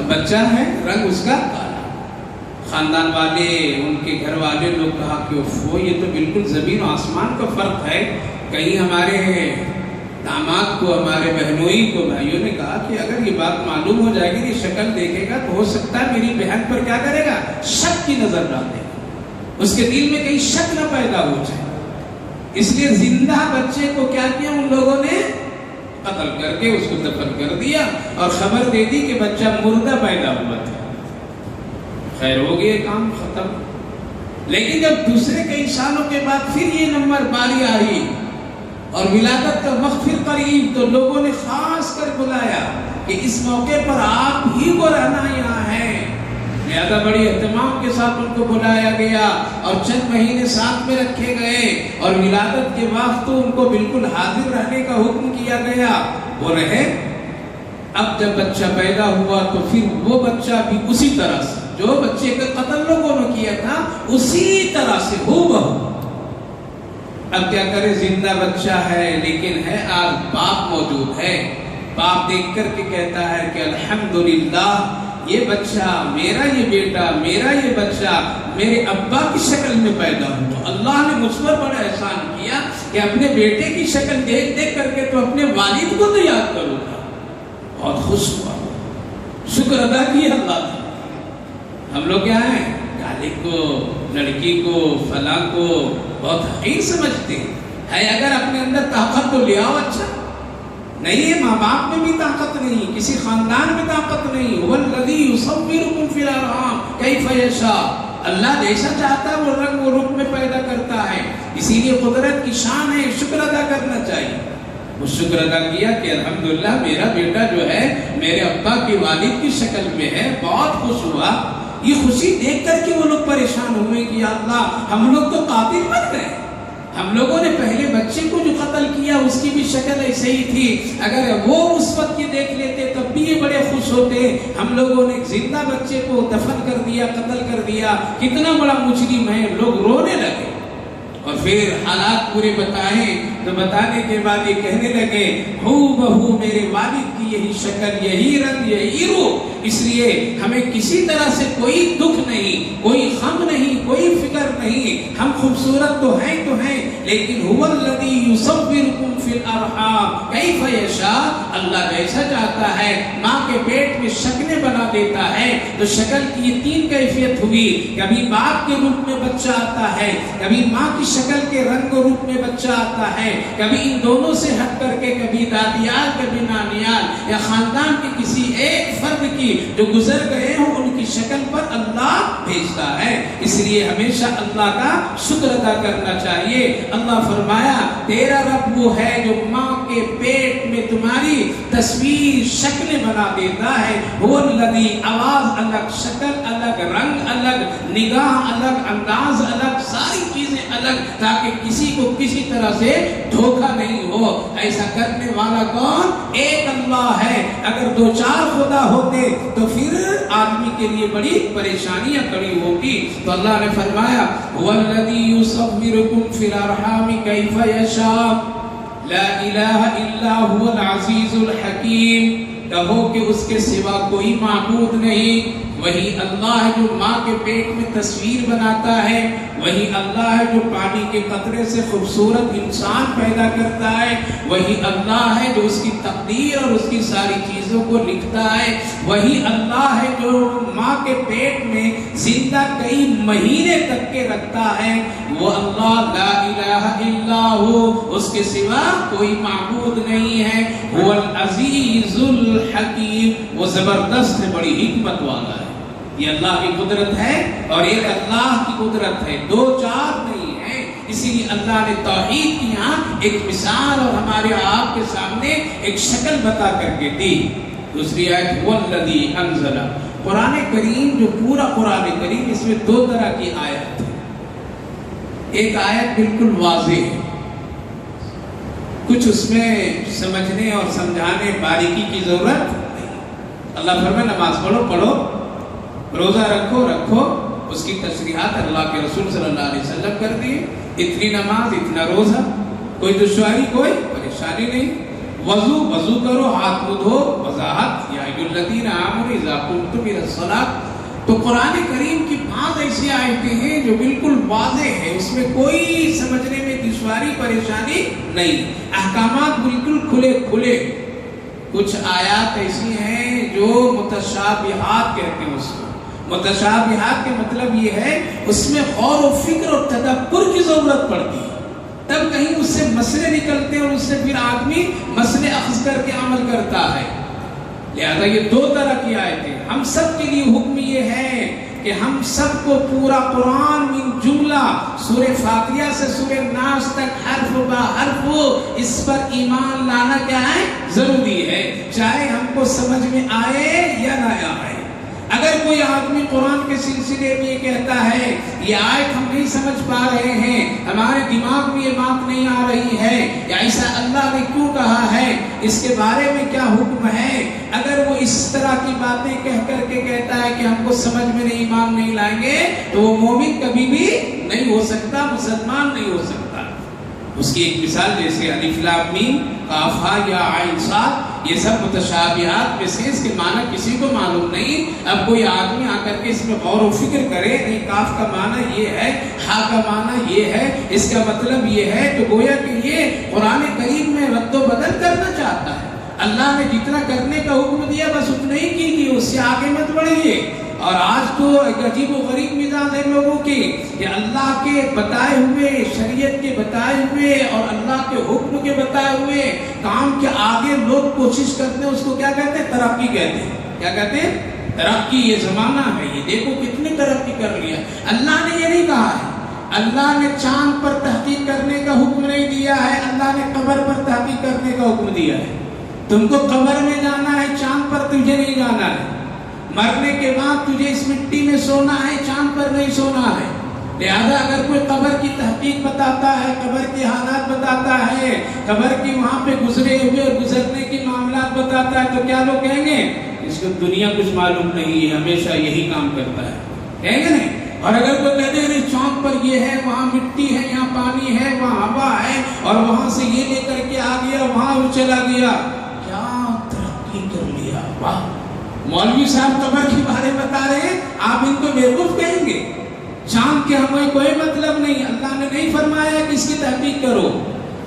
بچہ ہے، رنگ اس کا کالا. خاندان والے، ان کے گھر والے لوگ کہا کہ وہ یہ تو بالکل زمین و آسمان کا فرق ہے. کہیں ہمارے داماد کو، ہمارے بہنوئی کو، بھائیوں نے کہا کہ اگر یہ بات معلوم ہو جائے گی، یہ شکل دیکھے گا تو ہو سکتا ہے میری بہن پر کیا کرے گا؟ شک کی نظر ڈال دے گا، اس کے دل میں کہیں شک نہ پیدا ہو جائے. اس لیے زندہ بچے کو کیا کیا ان لوگوں نے؟ قتل کر کے اس کو دفن کر دیا اور خبر دے دی کہ بچہ مردہ پیدا ہوا تھا. خیر ہو گیا، کام ختم. لیکن جب دوسرے کئی سالوں کے بعد پھر یہ نمبر باری آئی اور ولادت کا وقت پھر قریب، تو لوگوں نے خاص کر بلایا کہ اس موقع پر آپ ہی کو رہنا یہاں ہے. لہذا بڑی اہتمام کے ساتھ ان کو بلایا گیا اور چند مہینے ساتھ میں رکھے گئے، اور ولادت کے وقت تو ان کو بالکل حاضر رہنے کا حکم کیا گیا. وہ رہے. اب جب بچہ پیدا ہوا تو پھر وہ بچہ بھی اسی طرح سے، جو بچے کا قتل لوگوں نے کیا تھا اسی طرح سے ہو بہو. اب کیا کرے، زندہ بچہ ہے لیکن ہے آج باپ موجود ہے. باپ دیکھ کر کے کہتا ہے کہ الحمدللہ یہ بچہ میرا، یہ بیٹا میرا، یہ بچہ میرے ابا کی شکل میں پیدا ہوا. اللہ نے مجھ پر بڑا احسان کیا کہ اپنے بیٹے کی شکل دیکھ دیکھ کر کے تو اپنے والد کو تو یاد کروں گا. بہت خوش ہوا، شکر ادا کیا اللہ کا. ہم لوگ کیا ہیں، غالب کو، لڑکی کو، فلاں کو بہت حقیر سمجھتے ہیں. اگر اپنے اندر طاقت تو لے آؤ. اچھا نہیں ہے، ماں باپ میں بھی طاقت نہیں، کسی خاندان میں طاقت نہیں. والذی یصورکم فی الارحام کیف یشاء. اللہ جیسا چاہتا ہے وہ رنگ و روپ میں پیدا کرتا ہے. اسی لیے قدرت کی شان ہے، شکر ادا کرنا چاہیے. وہ شکر ادا کیا کہ الحمدللہ میرا بیٹا جو ہے میرے ابا کے والد کی شکل میں ہے. بہت خوش ہوا. یہ خوشی دیکھ کر کے وہ لوگ پریشان ہوئے کہ یا اللہ ہم لوگ تو قاتل بن گئے. ہم لوگوں نے پہلے بچے کو جو قتل کیا اس کی بھی شکل ایسے ہی تھی. اگر وہ اس وقت یہ دیکھ لیتے تب بھی یہ بڑے خوش ہوتے. ہم لوگوں نے ایک زندہ بچے کو دفن کر دیا، قتل کر دیا. کتنا بڑا مجرم ہے. لوگ رونے لگے اور پھر حالات پورے بتائیں تو بتانے کے بعد یہ کہنے لگے ہو بہو میرے والد کی یہی شکل، یہی رنگ، یہی روح. اس لیے ہمیں کسی طرح سے کوئی دکھ نہیں، کوئی غم نہیں، کوئی فکر نہیں. ہم خوبصورت تو ہیں لیکن هو الذی یصورکم فی الارحام کیف یشاء. اللہ جیسا چاہتا ہے ماں کے پیٹ میں شکلیں بنا دیتا ہے. تو شکل کی یہ تین کیفیت ہوئی. کبھی باپ کے روپ میں بچہ آتا ہے، کبھی ماں کی شکل کے رنگ و روپ میں بچہ آتا ہے، کبھی ان دونوں سے ہٹ کر کے کبھی دادیال کبھی نانیال یا خاندان کے کسی ایک فرد کی جو گزر گئے ہوں ان کی شکل پر اللہ بھیجتا ہے. اس لیے ہمیشہ اللہ کا شکر ادا کرنا چاہیے. اللہ فرمایا تیرا رب وہ ہے جو ماں کے پیٹ میں تمہاری تصویر شکلیں بنا دیتا ہے. وہ الذی، آواز الگ، شکل الگ، رنگ الگ، نگاہ الگ، انداز الگ، ساری چیزیں الگ، تاکہ کسی کو کسی طرح سے دھوکہ نہیں ہو. ایسا کرنے والا کون؟ ایک اللہ ہے. اگر دو چار خدا ہوتے تو پھر آدمی کے لیے بڑی پریشانیاں کھڑی ہوگی. تو اللہ نے فرمایا والذی یصورکم فی الارحام کیف یشاء لا الہ الا هو العزیز الحکیم. کہو کہ اس کے سوا کوئی معبود نہیں. وہی اللہ ہے جو ماں کے پیٹ میں تصویر بناتا ہے. وہی اللہ ہے جو پانی کے قطرے سے خوبصورت انسان پیدا کرتا ہے. وہی اللہ ہے جو اس کی تقدیر اور اس کی ساری چیزوں کو لکھتا ہے. وہی اللہ ہے جو ماں کے پیٹ میں زندہ کئی مہینے تک کے رکھتا ہے. وہ اللہ لا الہ الا ہو، اس کے سوا کوئی معبود نہیں ہے. وہ العزیز الحکیم، وہ زبردست ہے، بڑی حکمت والا ہے. یہ اللہ کی قدرت ہے اور ایک اللہ کی قدرت ہے، دو چار نہیں ہے. اسی لیے اللہ نے توحید کی یہاں ایک مثال اور ہمارے آپ کے سامنے ایک شکل بتا کر کے دی. دوسری آیت والذی انزل. قرآن کریم جو پورا قرآن کریم اس میں دو طرح کی آیت ہے. ایک آیت بالکل واضح ہے، کچھ اس میں سمجھنے اور سمجھانے باریکی کی ضرورت نہیں. اللہ فرمائے نماز پڑھو، روزہ رکھو. اس کی تشریحات اللہ کے رسول صلی اللہ علیہ وسلم کر دی. اتنی نماز، اتنا روزہ، کوئی دشواری، کوئی پریشانی نہیں. وضو کرو، ہاتھ منہ دھو. وضاحت یا ایھا الذین آمنوا اذا قمتم الی الصلاۃ. تو قرآن کریم کی بعض ایسی آیتیں ہیں جو بالکل واضح ہے، اس میں کوئی سمجھنے میں دشواری پریشانی نہیں. احکامات بالکل کھلے. کچھ آیات ایسی ہیں جو متشابہات کہتے ہیں. اس کو متشابہات کے مطلب یہ ہے اس میں غور و فکر اور تدبر کی ضرورت پڑتی ہے، تب کہیں اس سے مسئلے نکلتے ہیں اور اس سے پھر آدمی مسئلے اخذ کر کے عمل کرتا ہے. لہذا یہ دو طرح کی آیتیں. ہم سب کے لیے حکم یہ ہے کہ ہم سب کو پورا قرآن من جملہ سورہ فاتحہ سے سورہ ناس تک حرف با حرف اس پر ایمان لانا کیا ہے؟ ضروری ہے، چاہے ہم کو سمجھ میں آئے یا نہ آئے. اگر کوئی آدمی قرآن کے سلسلے میں یہ کہتا ہے یہ آیت ہم نہیں سمجھ پا رہے ہیں، ہمارے دماغ میں یہ بات نہیں آ رہی ہے، یا ایسا اللہ نے کیوں کہا ہے، اس کے بارے میں کیا حکم ہے، اگر وہ اس طرح کی باتیں کہہ کر کے کہتا ہے کہ ہم کو سمجھ میں نہیں، ایمان نہیں لائیں گے، تو وہ مومن کبھی بھی نہیں ہو سکتا، مسلمان نہیں ہو سکتا. اس کی ایک مثال جیسے الف لام میم قاف ہا یا عین صاد، یہ سب متشابہات میں سے اس کے معنی کسی کو معلوم نہیں. اب کوئی آدمی آ کر کے اس میں غور و فکر کرے، نہیں کاف کا معنی یہ ہے، ہا کا معنی یہ ہے، اس کا مطلب یہ ہے، تو گویا کہ یہ قرآن کریم میں رد و بدل کرنا چاہتا ہے. اللہ نے جتنا کرنے کا حکم دیا بس اتنا ہی کیجیے، اس سے آگے مت بڑھیے. اور آج تو ایک عجیب و غریب مزاج ہے لوگوں کی کہ اللہ کے بتائے ہوئے، شریعت کے بتائے ہوئے اور اللہ کے حکم کے بتائے ہوئے کام کے آگے لوگ کوشش کرتے ہیں. اس کو کیا کہتے ہیں؟ ترقی کہتے ہیں. کیا کہتے ہیں؟ ترقی. یہ زمانہ ہے، یہ دیکھو کتنی ترقی کر لیا. اللہ نے یہ نہیں کہا ہے. اللہ نے چاند پر تحقیق کرنے کا حکم نہیں دیا ہے، اللہ نے قبر پر تحقیق کرنے کا حکم دیا ہے. تم کو قبر میں جانا ہے، چاند پر تجھے نہیں جانا ہے. مرنے کے بعد تجھے اس مٹی میں سونا ہے، چاند پر نہیں سونا ہے. لہذا اگر کوئی قبر کی تحقیق بتاتا ہے، قبر کے حالات بتاتا ہے، قبر کی وہاں پہ گزرے ہوئے اور گزرنے کی معاملات بتاتا ہے، تو کیا لوگ کہیں گے اس کو دنیا کچھ معلوم نہیں ہے، ہمیشہ یہی کام کرتا ہے. کہیں گے نہیں؟ اور اگر کوئی کہتے ہیں چاند پر یہ ہے، وہاں مٹی ہے، یہاں پانی ہے، وہاں ہوا ہے، اور وہاں سے یہ لے کر کے آ گیا، وہاں وہ چلا گیا، کیا ترقی کر لیا. واہ، مولوی صاحب قبر کے بارے بتا رہے ہیں، آپ ان کو بیوقوف کہیں گے. چاند کے ہمیں کوئی مطلب نہیں. اللہ نے نہیں فرمایا کہ اس کی تحقیق کرو.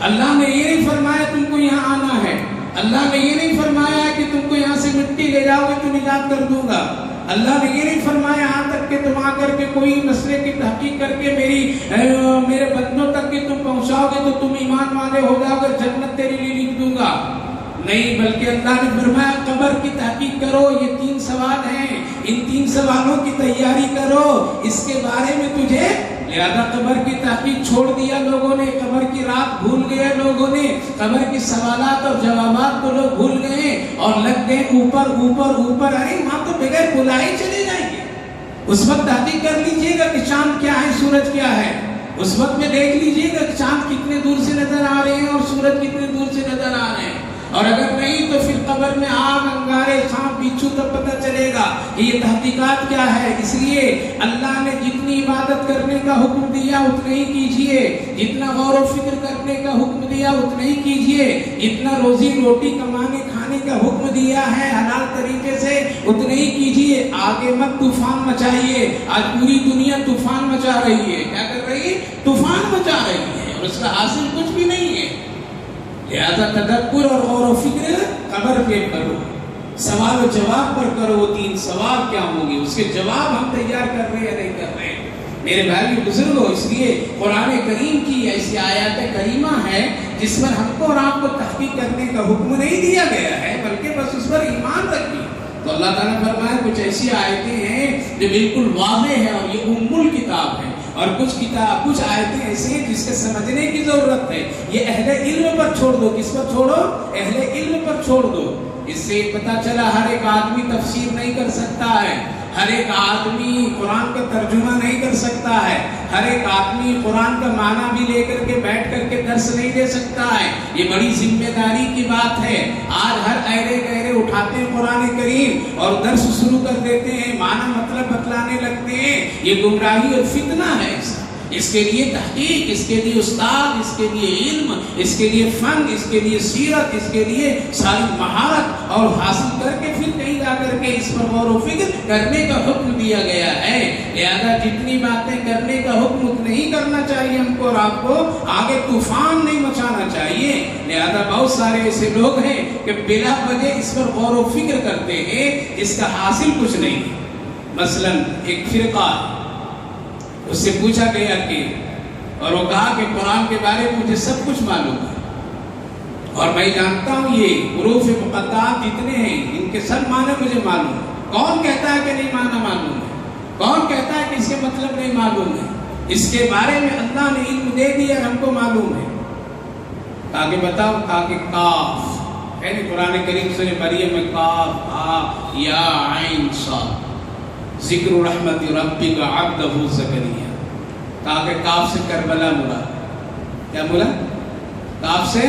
اللہ نے یہ نہیں فرمایا تم کو یہاں آنا ہے. اللہ نے یہ نہیں فرمایا کہ تم کو یہاں سے مٹی لے جاؤ گے تو نجات کر دوں گا. اللہ نے یہ نہیں فرمایا یہاں تک کہ تم آ کر کے کوئی مسئلے کی تحقیق کر کے میرے بندوں تک کہ تم پہنچاؤ گے تو تم ایمان والے ہو جاؤ گے، جنت تیرے لیے لکھ دوں گا. نہیں، بلکہ اللہ نے فرمایا قبر کی تحقیق کرو. یہ 3 سوال ہیں، ان 3 سوالوں کی تیاری کرو، اس کے بارے میں تجھے. لہذا قبر کی تحقیق چھوڑ دیا لوگوں نے، قبر کی رات بھول گئے لوگوں نے، قبر کی سوالات اور جوابات کو لوگ بھول گئے اور لگ گئے اوپر اوپر اوپر. ارے وہاں تو بغیر بلائے چلے جائیں گے. اس وقت تحقیق کر لیجئے گا کہ چاند کیا ہے، سورج کیا ہے. اس وقت میں دیکھ لیجئے گا کہ چاند کتنے دور سے نظر آ رہے ہیں اور سورج کتنے دور سے نظر آ رہے ہیں. اور اگر نہیں تو پھر قبر میں آگ، انگارے، سانپ، بچھو تب پتہ چلے گا کہ یہ تحقیقات کیا ہے. اس لیے اللہ نے جتنی عبادت کرنے کا حکم دیا اتنا ہی کیجئے، جتنا غور و فکر کرنے کا حکم دیا اتنا ہی کیجئے، جتنا روزی روٹی کمانے کھانے کا حکم دیا ہے حلال طریقے سے اتنا ہی کیجئے. آگے مت طوفان مچائیے. آج پوری دنیا طوفان مچا رہی ہے. کیا کر رہی ہے؟ طوفان مچا رہی ہے، اور اس کا حاصل کچھ بھی نہیں ہے. لہذا تدبر اور غور و فکر قبر پہ کرو، سوال و جواب پر کرو. وہ 3 سوال کیا ہوں گے، اس کے جواب ہم تیار کر رہے ہیں نہیں کر رہے ہیں. میرے بھائی بزرگ ہو، اس لیے قرآن کریم کی ایسی آیات کریمہ ہے جس پر ہم کو اور آپ کو تحقیق کرنے کا حکم نہیں دیا گیا ہے، بلکہ بس اس پر ایمان رکھیے. تو اللہ تعالیٰ فرمایا کچھ ایسی آیتیں ہیں جو بالکل واضح ہیں اور یہ ام الکتاب ہے، اور کچھ آیتیں ایسی ہیں جس کے سمجھنے کی ضرورت ہے. یہ اہل علم پر چھوڑ دو. کس پر چھوڑو؟ اہل علم پر چھوڑ دو. اس سے پتہ چلا ہر ایک آدمی تفسیر نہیں کر سکتا ہے، ہر ایک آدمی قرآن کا ترجمہ نہیں کر سکتا ہے، ہر ایک آدمی قرآن کا معنی بھی لے کر کے بیٹھ کر کے درس نہیں دے سکتا ہے. یہ بڑی ذمہ داری کی بات ہے. آج ہر ایرے گہرے اٹھاتے ہیں قرآن کریم اور درس شروع کر دیتے ہیں، معنی مطلب بتلانے لگتے ہیں. یہ گمراہی اور فتنہ ہے. اس کے لیے تحقیق، اس کے لیے استاد، اس کے لیے علم، اس کے لیے فن، اس کے لیے سیرت، اس کے لیے ساری مہارت اور حاصل کر کے پھر کہیں جا کر کے اس پر غور و فکر کرنے کا حکم دیا گیا ہے. لہذا جتنی باتیں کرنے کا حکم اتنا ہی کرنا چاہیے ہم کو اور آپ کو. آگے طوفان نہیں مچانا چاہیے. لہذا بہت سارے ایسے لوگ ہیں کہ بلا وجہ اس پر غور و فکر کرتے ہیں، اس کا حاصل کچھ نہیں. مثلا ایک فرقہ، اس سے پوچھا گیا کہ، اور وہ کہا کہ قرآن کے بارے میں مجھے سب کچھ معلوم ہے اور میں جانتا ہوں یہ حروف مقطعات جتنے ہیں ان کے سب معنی مجھے معلوم ہے. کون کہتا ہے کہ نہیں معنی معلوم ہے؟ کون کہتا ہے کہ اس کے مطلب نہیں معلوم ہے؟ اس کے بارے میں اللہ نے علم دے دیا، ہم کو معلوم ہے. کہا کہ بتاؤ. کہا کہ کاف ہے نا، قرآن کریم سورہ مریم میں کاف ہا یا عین صاد ذکر رحمت ربک عبدہ زکریا. کہا کہ کاف سے کربلا مراد. کیا مراد؟ کاف سے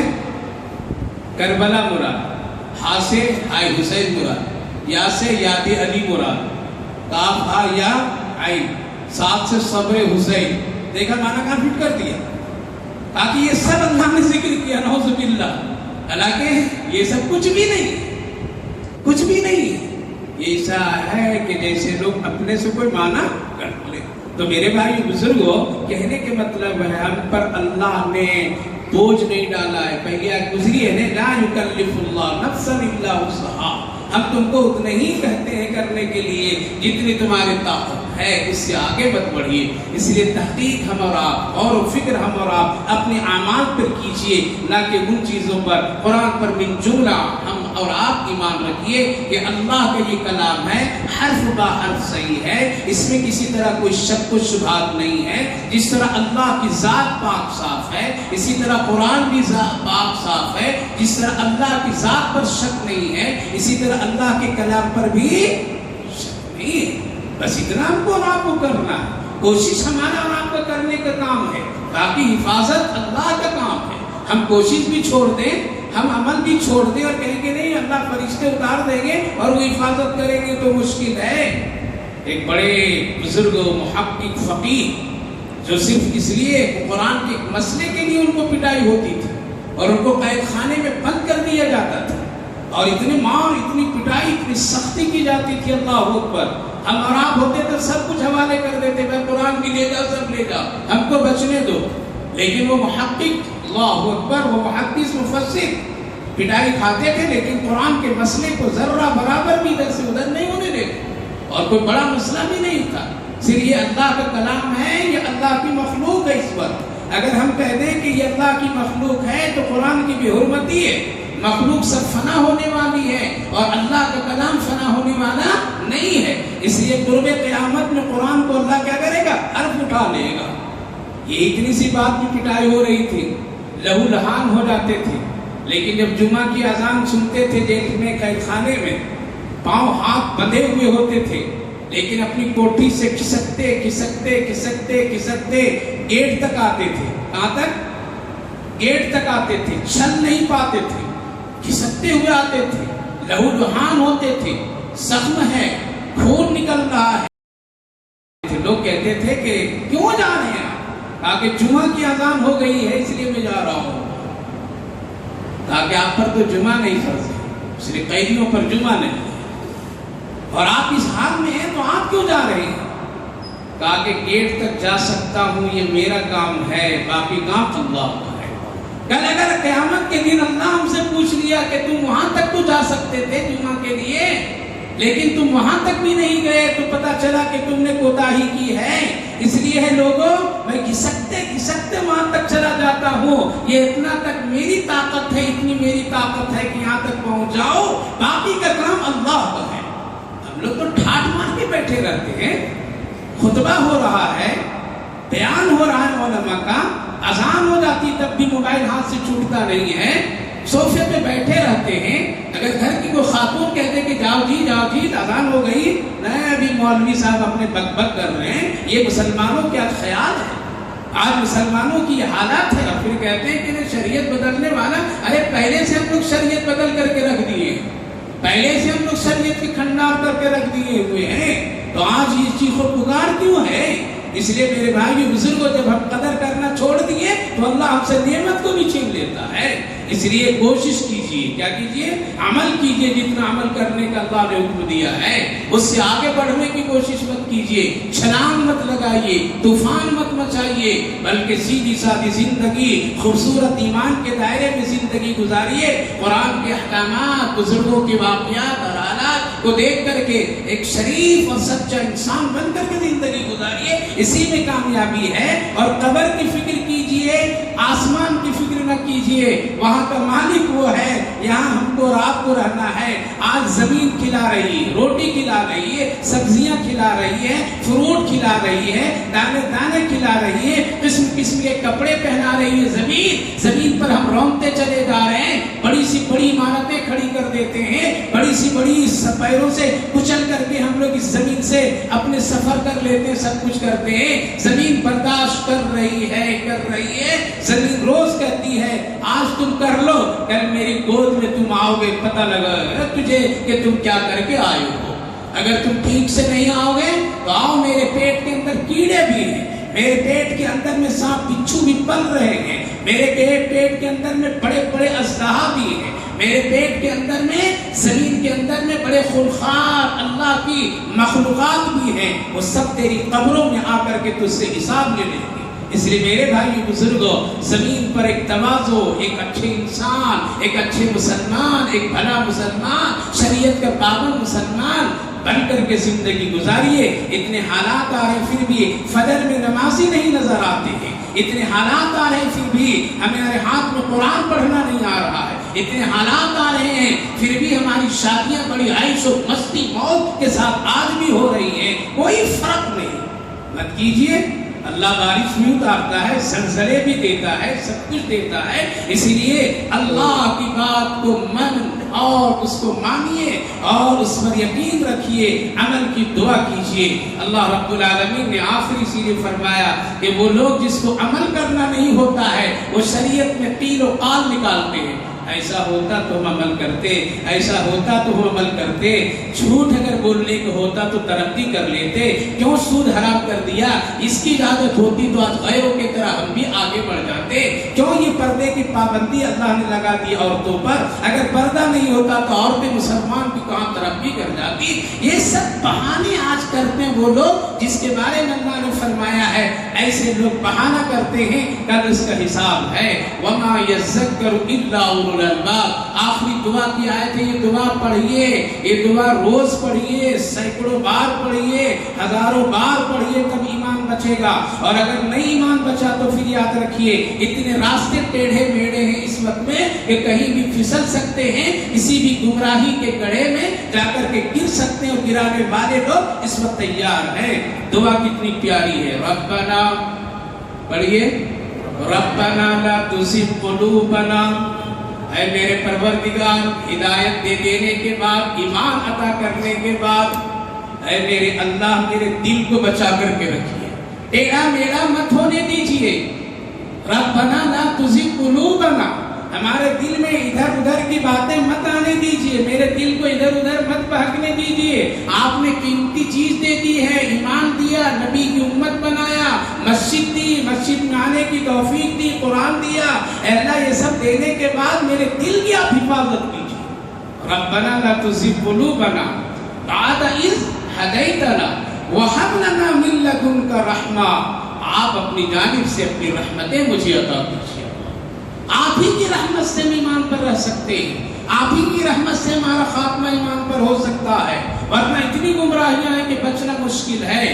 کربلا مراد، ہا سے ہائے حسین مراد، یا سے یاد علی مراد. کاف ہا یا عین، صاد سے صبر حسین. دیکھا معنی کہاں فٹ کر دیا. کہا کہ یہ سب اللہ نے ذکر کیا. نعوذ باللہ. حالانکہ یہ سب کچھ بھی نہیں، کچھ بھی نہیں. یہ ایسا ہے کہ جیسے لوگ اپنے سے کوئی معنی کر لے. تو میرے بھائی بزرگوں، کہنے کے مطلب ہے ہم پر اللہ نے بوجھ نہیں ڈالا ہے. پہلے آیت گزری ہے نا، لا یکلف اللہ نفسا الا وسعها. ہم تم کو اتنے ہی کہتے ہیں کرنے کے لیے جتنی تمہاری طاقت ہے، اس سے آگے مت بڑھیے. اس لیے تحقیق ہم اور آپ، غور و فکر ہم اور آپ اپنے اعمال پر کیجیے، نہ کہ ان چیزوں پر. قرآن پر من جملہ ہم اور آپ ایمان رکھیے کہ اللہ کا یہ کلام ہے، حرف با حرف صحیح ہے، اس میں کسی طرح کوئی شک و شبہات نہیں ہے. جس طرح اللہ کی ذات پاک صاف ہے، اسی طرح قرآن بھی پاک صاف ہے. جس طرح اللہ کی ذات پر شک نہیں ہے، اسی طرح اللہ کے کلام پر بھی شک نہیں ہے. بس اتنا ہم کو اور آپ کو کرنا ہے. کوشش ہمارا اور آپ کا کرنے کا کام ہے، باقی حفاظت اللہ کا کام ہے. ہم کوشش بھی چھوڑ دیں، ہم عمل بھی چھوڑ دیں اور کہیں کہ نہیں اللہ فرشتے اتار دیں گے اور وہ حفاظت کریں گے تو مشکل ہے. ایک بڑے بزرگ محقق فقیہ جو صرف اس لیے قرآن کے ایک مسئلے کے لیے ان کو پٹائی ہوتی تھی اور ان کو قید خانے میں بند کر دیا جاتا تھا، اور اتنی مار، اتنی پٹائی، اتنی سختی کی جاتی تھی. اللہ اکبر. ہم اور آپ ہوتے تو سب کچھ حوالے کر دیتے، میں قرآن کی لے جاؤ، سب لے جاؤ، ہم کو بچنے دو. لیکن وہ محقق، اللہ اکبر، وہ محدث مفسر پٹائی کھاتے تھے لیکن قرآن کے مسئلے کو ذرہ برابر بھی ادھر سے ادھر نہیں ہونے دیتے، اور کوئی بڑا مسئلہ بھی نہیں تھا. صرف یہ اللہ کا کلام ہے، یہ اللہ کی مخلوق ہے. اس وقت اگر ہم کہہ دیں کہ یہ اللہ کی مخلوق ہے تو قرآن کی بے حرمتی ہے. مخلوق سب فنا ہونے والی ہے اور اللہ کا کلام فنا ہونے والا نہیں ہے. اس لیے قرب قیامت میں قرآن کو اللہ کیا کرے گا؟ حرف اٹھا لے گا. یہ اتنی سی بات کی پٹائی ہو رہی تھی، لہو لہان ہو جاتے تھے. لیکن جب جمعہ کی اذان سنتے تھے جیل میں، قید خانے میں، پاؤں ہاتھ بندھے ہوئے ہوتے تھے، لیکن اپنی کوٹھی سے کھسکتے کھسکتے کھسکتے کھسکتے گیٹ تک آتے تھے. کہاں تک؟ گیٹ تک آتے تھے. چل نہیں پاتے تھے، کھسکتے ہوئے آتے تھے، لہو لہان ہوتے تھے، زخم ہے، خون نکل رہا ہے. لوگ کہتے تھے کہ کیوں جا رہے ہیں؟ کہا کہ جمعہ کی اذان ہو گئی ہے اس لیے میں جا رہا ہوں. کہا کہ آپ پر تو جمعہ نہیں فرض ہے، اس لیے قیدیوں پر جمعہ نہیں ہے، اور آپ اس حال میں ہیں تو آپ کیوں جا رہے ہیں؟ کہا کہ گیٹ تک جا سکتا ہوں، یہ میرا کام ہے، باقی کام اللہ کا ہے. کل اگر قیامت کے دن اللہ ہم سے پوچھ لیا کہ تم وہاں تک تو جا سکتے تھے جمعہ کے لیے لیکن تم وہاں تک بھی نہیں گئے، تو پتا چلا کہ تم نے کوتاہی کی ہے. اس لیے ہے لوگوں، میں گھسکتے گھسکتے وہاں تک چلا جاتا ہوں. یہ اتنا تک میری طاقت ہے، اتنی میری طاقت ہے کہ یہاں تک پہنچ جاؤ، باقی کا کام اللہ کا ہے. ہم لوگ تو ٹھاٹ مار کے بیٹھے رہتے ہیں. خطبہ ہو رہا ہے، بیان ہو رہا ہے علماء کا، اذان ہو جاتی تب بھی موبائل ہاتھ سے چھوٹتا نہیں ہے، صوفے پہ بیٹھے رہتے ہیں. اگر گھر کی کوئی خاتون کہتے کہ جاؤ جی اذان ہو گئی، نہیں ابھی مولوی صاحب اپنے بک بک کر رہے ہیں، یہ مسلمانوں کا خیال ہے. آج مسلمانوں کی یہ حالات ہے. اور پھر کہتے ہیں کہ شریعت بدلنے والا، ارے پہلے سے ہم لوگ شریعت بدل کر کے رکھ دیے، پہلے سے ہم لوگ شریعت کی کھنڈار کر کے رکھ دیے ہوئے ہیں، تو آج یہ چیخ و پکار کیوں ہے؟ اس لیے میرے بھائی بزرگوں، جب ہم قدر کرنا چھوڑ دیے تو اللہ ہم سے نعمت کو بھی چھین لیتا ہے. اس لیے کوشش کیجیے، کیا کیجیے؟ عمل کیجیے. جتنا عمل کرنے کا اللہ نے حکم دیا ہے اس سے آگے بڑھنے کی کوشش مت کیجیے. چھلانگ مت لگائیے، طوفان مت مچائیے، بلکہ سیدھی سادھی زندگی، خوبصورت ایمان کے دائرے میں زندگی گزاریے. قرآن کے احکامات، بزرگوں کے واقعات اور حالات کو دیکھ کر کے ایک شریف اور سچا انسان بن کر کے زندگی گزاریے. اسی میں کامیابی ہے. اور قبر کی فکر کیجیے، آسمان کی فکر نہ کیجیے. وہاں کا مالک وہ ہے، یہاں ہم کو اور آپ کو رہنا ہے. آج زمین کھلا رہی ہے، روٹی کھلا رہی ہے، سبزیاں کھلا رہی ہے، فروٹ کھلا رہی ہے، دانے دانے کھلا رہی ہے، قسم قسم کے کپڑے پہنا رہی ہے. زمین پر ہم رونگتے چلے جا رہے ہیں. بڑی سی بڑی عمارتیں کھڑی کر دیتے ہیں، بڑی سی بڑی پیروں سے کچل کر کے ہم لوگ اس زمین سے اپنے سفر کر لیتے ہیں، سب کچھ کرتے ہیں. زمین برداشت کر رہی ہے. زمین روز کہتی ہے آج تم کر لو، کل میری گود میں تم آؤ گے، پتہ لگا تجھے کہ تم کیا کر کے آئے ہو. اگر تم ٹھیک سے نہیں آؤ گے تو آؤ، میرے پیٹ کے اندر کیڑے بھی ہیں، میرے پیٹ کے اندر میں سانپ بچھو بھی پل رہے ہیں، میرے پیٹ کے اندر میں بڑے بڑے اژدہا بھی ہیں، میرے پیٹ کے اندر میں زمین کے اندر میں بڑے خونخوار اللہ کی مخلوقات بھی ہیں، وہ سب تیری قبروں میں آ کر کے تجھ سے حساب لے لیں گے۔ اس لیے میرے بھائی بزرگوں، زمین پر ایک تواضع، ایک اچھے انسان، ایک اچھے مسلمان، ایک بھلا مسلمان، شریعت کا پابند مسلمان بن کر کے زندگی گزاریے۔ اتنے حالات آ رہے پھر بھی فجر میں نمازی نہیں نظر آتے ہیں، اتنے حالات آ رہے ہیں پھر بھی ہمارے ہاتھ میں قرآن پڑھنا نہیں آ رہا ہے، اتنے حالات آ رہے ہیں پھر بھی ہماری شادیاں بڑی عیش و مستی موت کے ساتھ آج بھی ہو رہی ہیں، کوئی فرق نہیں۔ مت کیجئے، اللہ بارش بھی اتارتا ہے، زلزلے بھی دیتا ہے، سب کچھ دیتا ہے، اسی لیے اللہ کی بات کو من اور اس کو مانیے اور اس پر یقین رکھیے، عمل کی دعا کیجئے۔ اللہ رب العالمین نے آخری اسی لیے فرمایا کہ وہ لوگ جس کو عمل کرنا نہیں ہوتا ہے وہ شریعت میں قیل و قال نکالتے ہیں، ایسا ہوتا تو ہم عمل کرتے، ایسا ہوتا تو ہم عمل کرتے، جھوٹ اگر بولنے کو ہوتا تو ترقی کر لیتے، کیوں سود حرام کر دیا؟ اس کی اجازت ہوتی تو آج غیروں کی طرح ہم بھی آگے بڑھ جاتے، کیوں یہ پردے کی پابندی اللہ نے لگا دی عورتوں پر؟ اگر پردہ نہیں ہوتا تو عورتیں مسلمان بھی کہاں ترقی کر جاتی؟ یہ سب بہانے آج کرتے ہیں وہ لوگ جس کے بارے میں اللہ نے فرمایا ہے ایسے لوگ بہانہ کرتے ہیں، کل اس کا حساب ہے۔ وَمَا يَذَّكَّرُ إِلَّا أُولُو الْأَلْبَابِ۔ آخری دعا کی آیت ہے، یہ دعا پڑھیے، یہ دعا روز پڑھیے، سینکڑوں بار پڑھیے، ہزاروں بار پڑھیے، تب ایمان بچے گا، اور اگر نہیں ایمان بچا تو پھر یاد رکھیے اتنے راستے ٹیڑھے میڑے ہیں اس وقت میں کہ کہیں بھی پھسل سکتے ہیں، کسی بھی گمراہی کے گڑھے میں جا کر کے گر سکتے ہیں، اور گرانے والے لوگ اس وقت تیار ہیں۔ دعا کتنی پیاری ہے، ربنا، پڑھیے، ربنا لا تزغ قلوبنا، اے میرے پروردگار، ہدایت دے دینے کے بعد، ایمان عطا کرنے کے بعد، اے میرے اللہ میرے دل کو بچا کر کے رکھیے، ٹیڑھا میڑھا مت ہونے دیجئے۔ ربنا لا تزغ قلوبنا، ہمارے دل میں ادھر ادھر کی باتیں مت آنے دیجئے، میرے دل کو ادھر ادھر مت بہکنے دیجئے۔ آپ نے قیمتی چیز دے دی ہے، ایمان دیا، نبی کی امت بنایا، مسجد دی، مسجد میں آنے کی توفیق دی، قرآن دیا، اے اللہ یہ سب دینے کے بعد میرے دل کی آپ حفاظت کیجئے۔ ربنا لا تزغ قلوبنا بعد اذ ہدیتنا وہب لنا من لدنک رحمہ، آپ اپنی جانب سے اپنی رحمتیں مجھے عطا کیجئے۔ آپ ہی کی رحمت سے ہم ایمان پر رہ سکتے ہیں، آپ ہی کی رحمت سے ہمارا خاتمہ ایمان پر ہو سکتا ہے، ورنہ اتنی گمراہیاں ہیں کہ بچنا مشکل ہے۔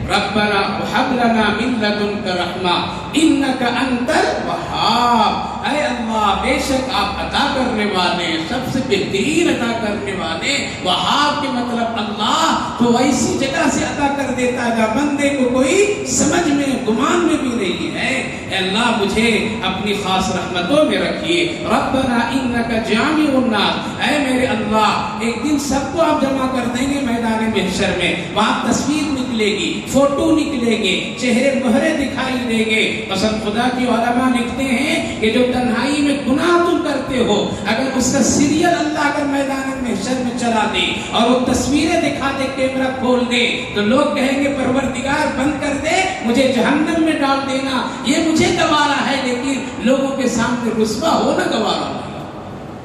ربنا وهب لنا من لدنك رحمہ انك انت الوهاب، اے اللہ بے شک آپ عطا کرنے والے، سب سے بہترین عطا کرنے والے۔ وہاب کے مطلب اللہ تو ایسی جگہ سے عطا کر دیتا ہے جہاں بندے کو کوئی سمجھ میں گمان میں بھی نہیں ہے۔ اے اللہ مجھے اپنی خاص رحمتوں میں رکھیے۔ ربنا انك جامع الناس، اے میرے اللہ ایک دن سب کو آپ جمع کر دیں گے میدان محشر میں، وہاں تصویر نکلے گی، فوٹو نکلے گے، چہرے مہرے دکھائی دیں گے۔ قسم خدا کی علماء لکھتے ہیں کہ جو تنہائی میں گناہ تم کرتے ہو، اگر اس کا سیریل اللہ اگر میدان محشر میں چلا دے اور وہ تصویریں دکھا دے، کیمرہ کھول دے، تو لوگ کہیں گے پروردگار بند کر دے، مجھے جہنم میں ڈال دینا، یہ مجھے گوارا ہے، لیکن لوگوں کے سامنے رسوا ہونا گوارا ہے۔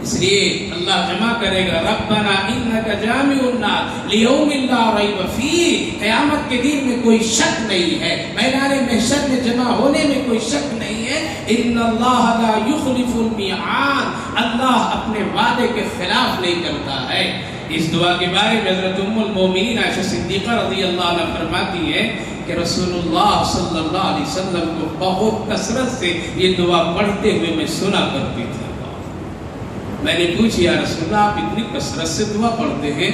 اس لیے اللہ جمع کرے گا، ربنا انک جامع الناس لیوم لا ریب فیہ، قیامت کے دن میں کوئی شک نہیں ہے، میدان محشر میں جمع ہونے میں کوئی شک نہیں ہے۔ ان اللہ لا یخلف المیعاد، اللہ اپنے وعدے کے خلاف نہیں کرتا ہے۔ اس دعا کے بارے میں حضرت ام المومنین عائشہ صدیقہ رضی اللہ عنہ فرماتی ہے کہ رسول اللہ صلی اللہ علیہ وسلم کو بہت کثرت سے یہ دعا پڑھتے ہوئے میں سنا کرتی تھی۔ میں نے پوچھی، یا رسول اللہ آپ اتنی کثرت سے دعا پڑھتے ہیں،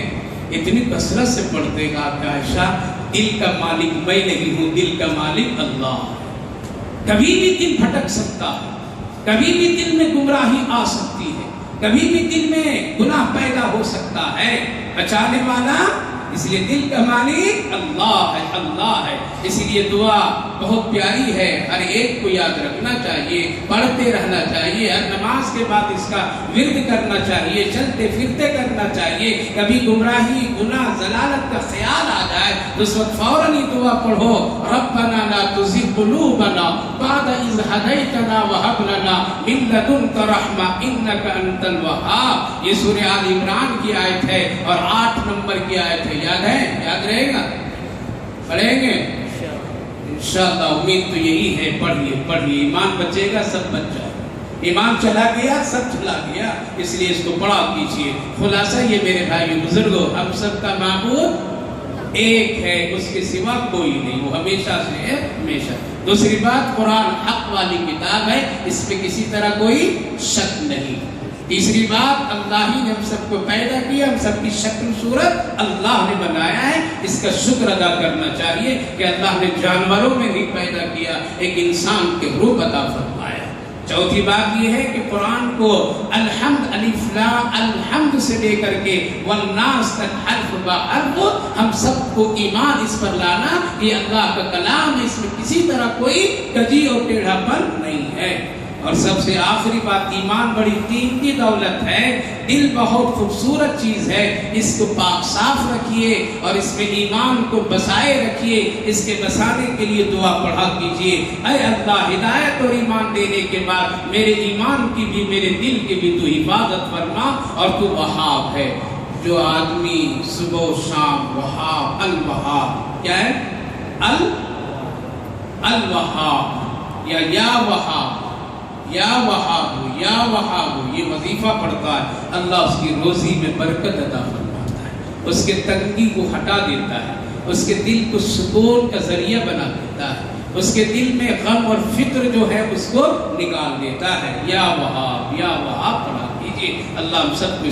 اتنی کثرت سے پڑھتے ہیں؟ آپ کا عائشہ، دل کا مالک میں نہیں ہوں، دل کا مالک اللہ ہے۔ کبھی بھی دل بھٹک سکتا ہے، کبھی بھی دل میں گمراہی آ سکتی ہے، کبھی بھی دل میں گناہ پیدا ہو سکتا ہے، بچانے والا اس لیے دل کا مالک اللہ ہے، اللہ ہے۔ اسی لیے دعا بہت پیاری ہے، ہر ایک کو یاد رکھنا چاہیے، پڑھتے رہنا چاہیے، ہر نماز کے بعد اس کا ورد کرنا چاہیے، چلتے پھرتے کرنا چاہیے۔ کبھی گمراہی، گناہ، ضلالت کا خیال آ جائے تو اس وقت فوراً ہی دعا پڑھو، ربنا لا تزغ قلوبنا بعد إذ هديتنا وهب لنا من لدنك رحمة إنك أنت الوهاب. یہ سورہ آل عمران کی آیت ہے اور 8 نمبر کی آیت ہے. یاد ہے؟ یاد رہے گا؟ پڑھیں گے انشاءاللہ. امید تو یہی ہے. پڑھیے. ایمان بچے گا، سب بچ جائے. ایمان چلا گیا، سب چلا گیا. اس لیے اس کو پڑھا کیجیے. خلاصہ یہ میرے بھائی بزرگوں، ہم سب کا معبود ایک ہے، اس کے سوا کوئی نہیں. وہ ہمیشہ سے ہے، ہمیشہ. دوسری بات، قرآن حق والی کتاب ہے، اس پہ کسی طرح کوئی شک نہیں. تیسری بات، اللہ ہی نے ہم سب کو پیدا کیا، ہم سب کی شکل صورت اللہ نے بنایا ہے. اس کا شکر ادا کرنا چاہیے کہ اللہ نے جانوروں میں نہیں پیدا کیا، ایک انسان کے روح عطا فرمایا. چوتھی بات یہ ہے کہ قرآن کو الحمد الف لام الحمد سے لے کر کے والناس تک حرف با حرف ہم سب کو ایمان اس پر لانا کہ اللہ کا کلام ہے، اس میں کسی طرح کوئی کجی اور ٹیڑھا پن نہیں ہے. اور سب سے آخری بات، ایمان بڑی قیمتی دولت ہے. دل بہت خوبصورت چیز ہے، اس کو پاک صاف رکھیے اور اس میں ایمان کو بسائے رکھیے. اس کے بسانے کے لیے دعا پڑھا کیجیے. اے اللہ، ہدایت اور ایمان دینے کے بعد میرے ایمان کی بھی، میرے دل کی بھی تو حفاظت فرما. اور تو وہاب ہے. جو آدمی صبح و شام وہاب، الوہاب کیا ہے؟ الوہاب یا وہاب، یا وہاب یا وہاب، یہ وظیفہ پڑھتا ہے. اللہ اس کی روزی میں برکت عطا فرماتا ہے، اس کے تنگی کو ہٹا دیتا ہے، اس کے دل کو سکون کا ذریعہ بنا دیتا ہے، اس کے دل میں غم اور فکر جو ہے اس کو نکال دیتا ہے. یا وہاب پڑھا کیجیے. اللہ ہم سب کو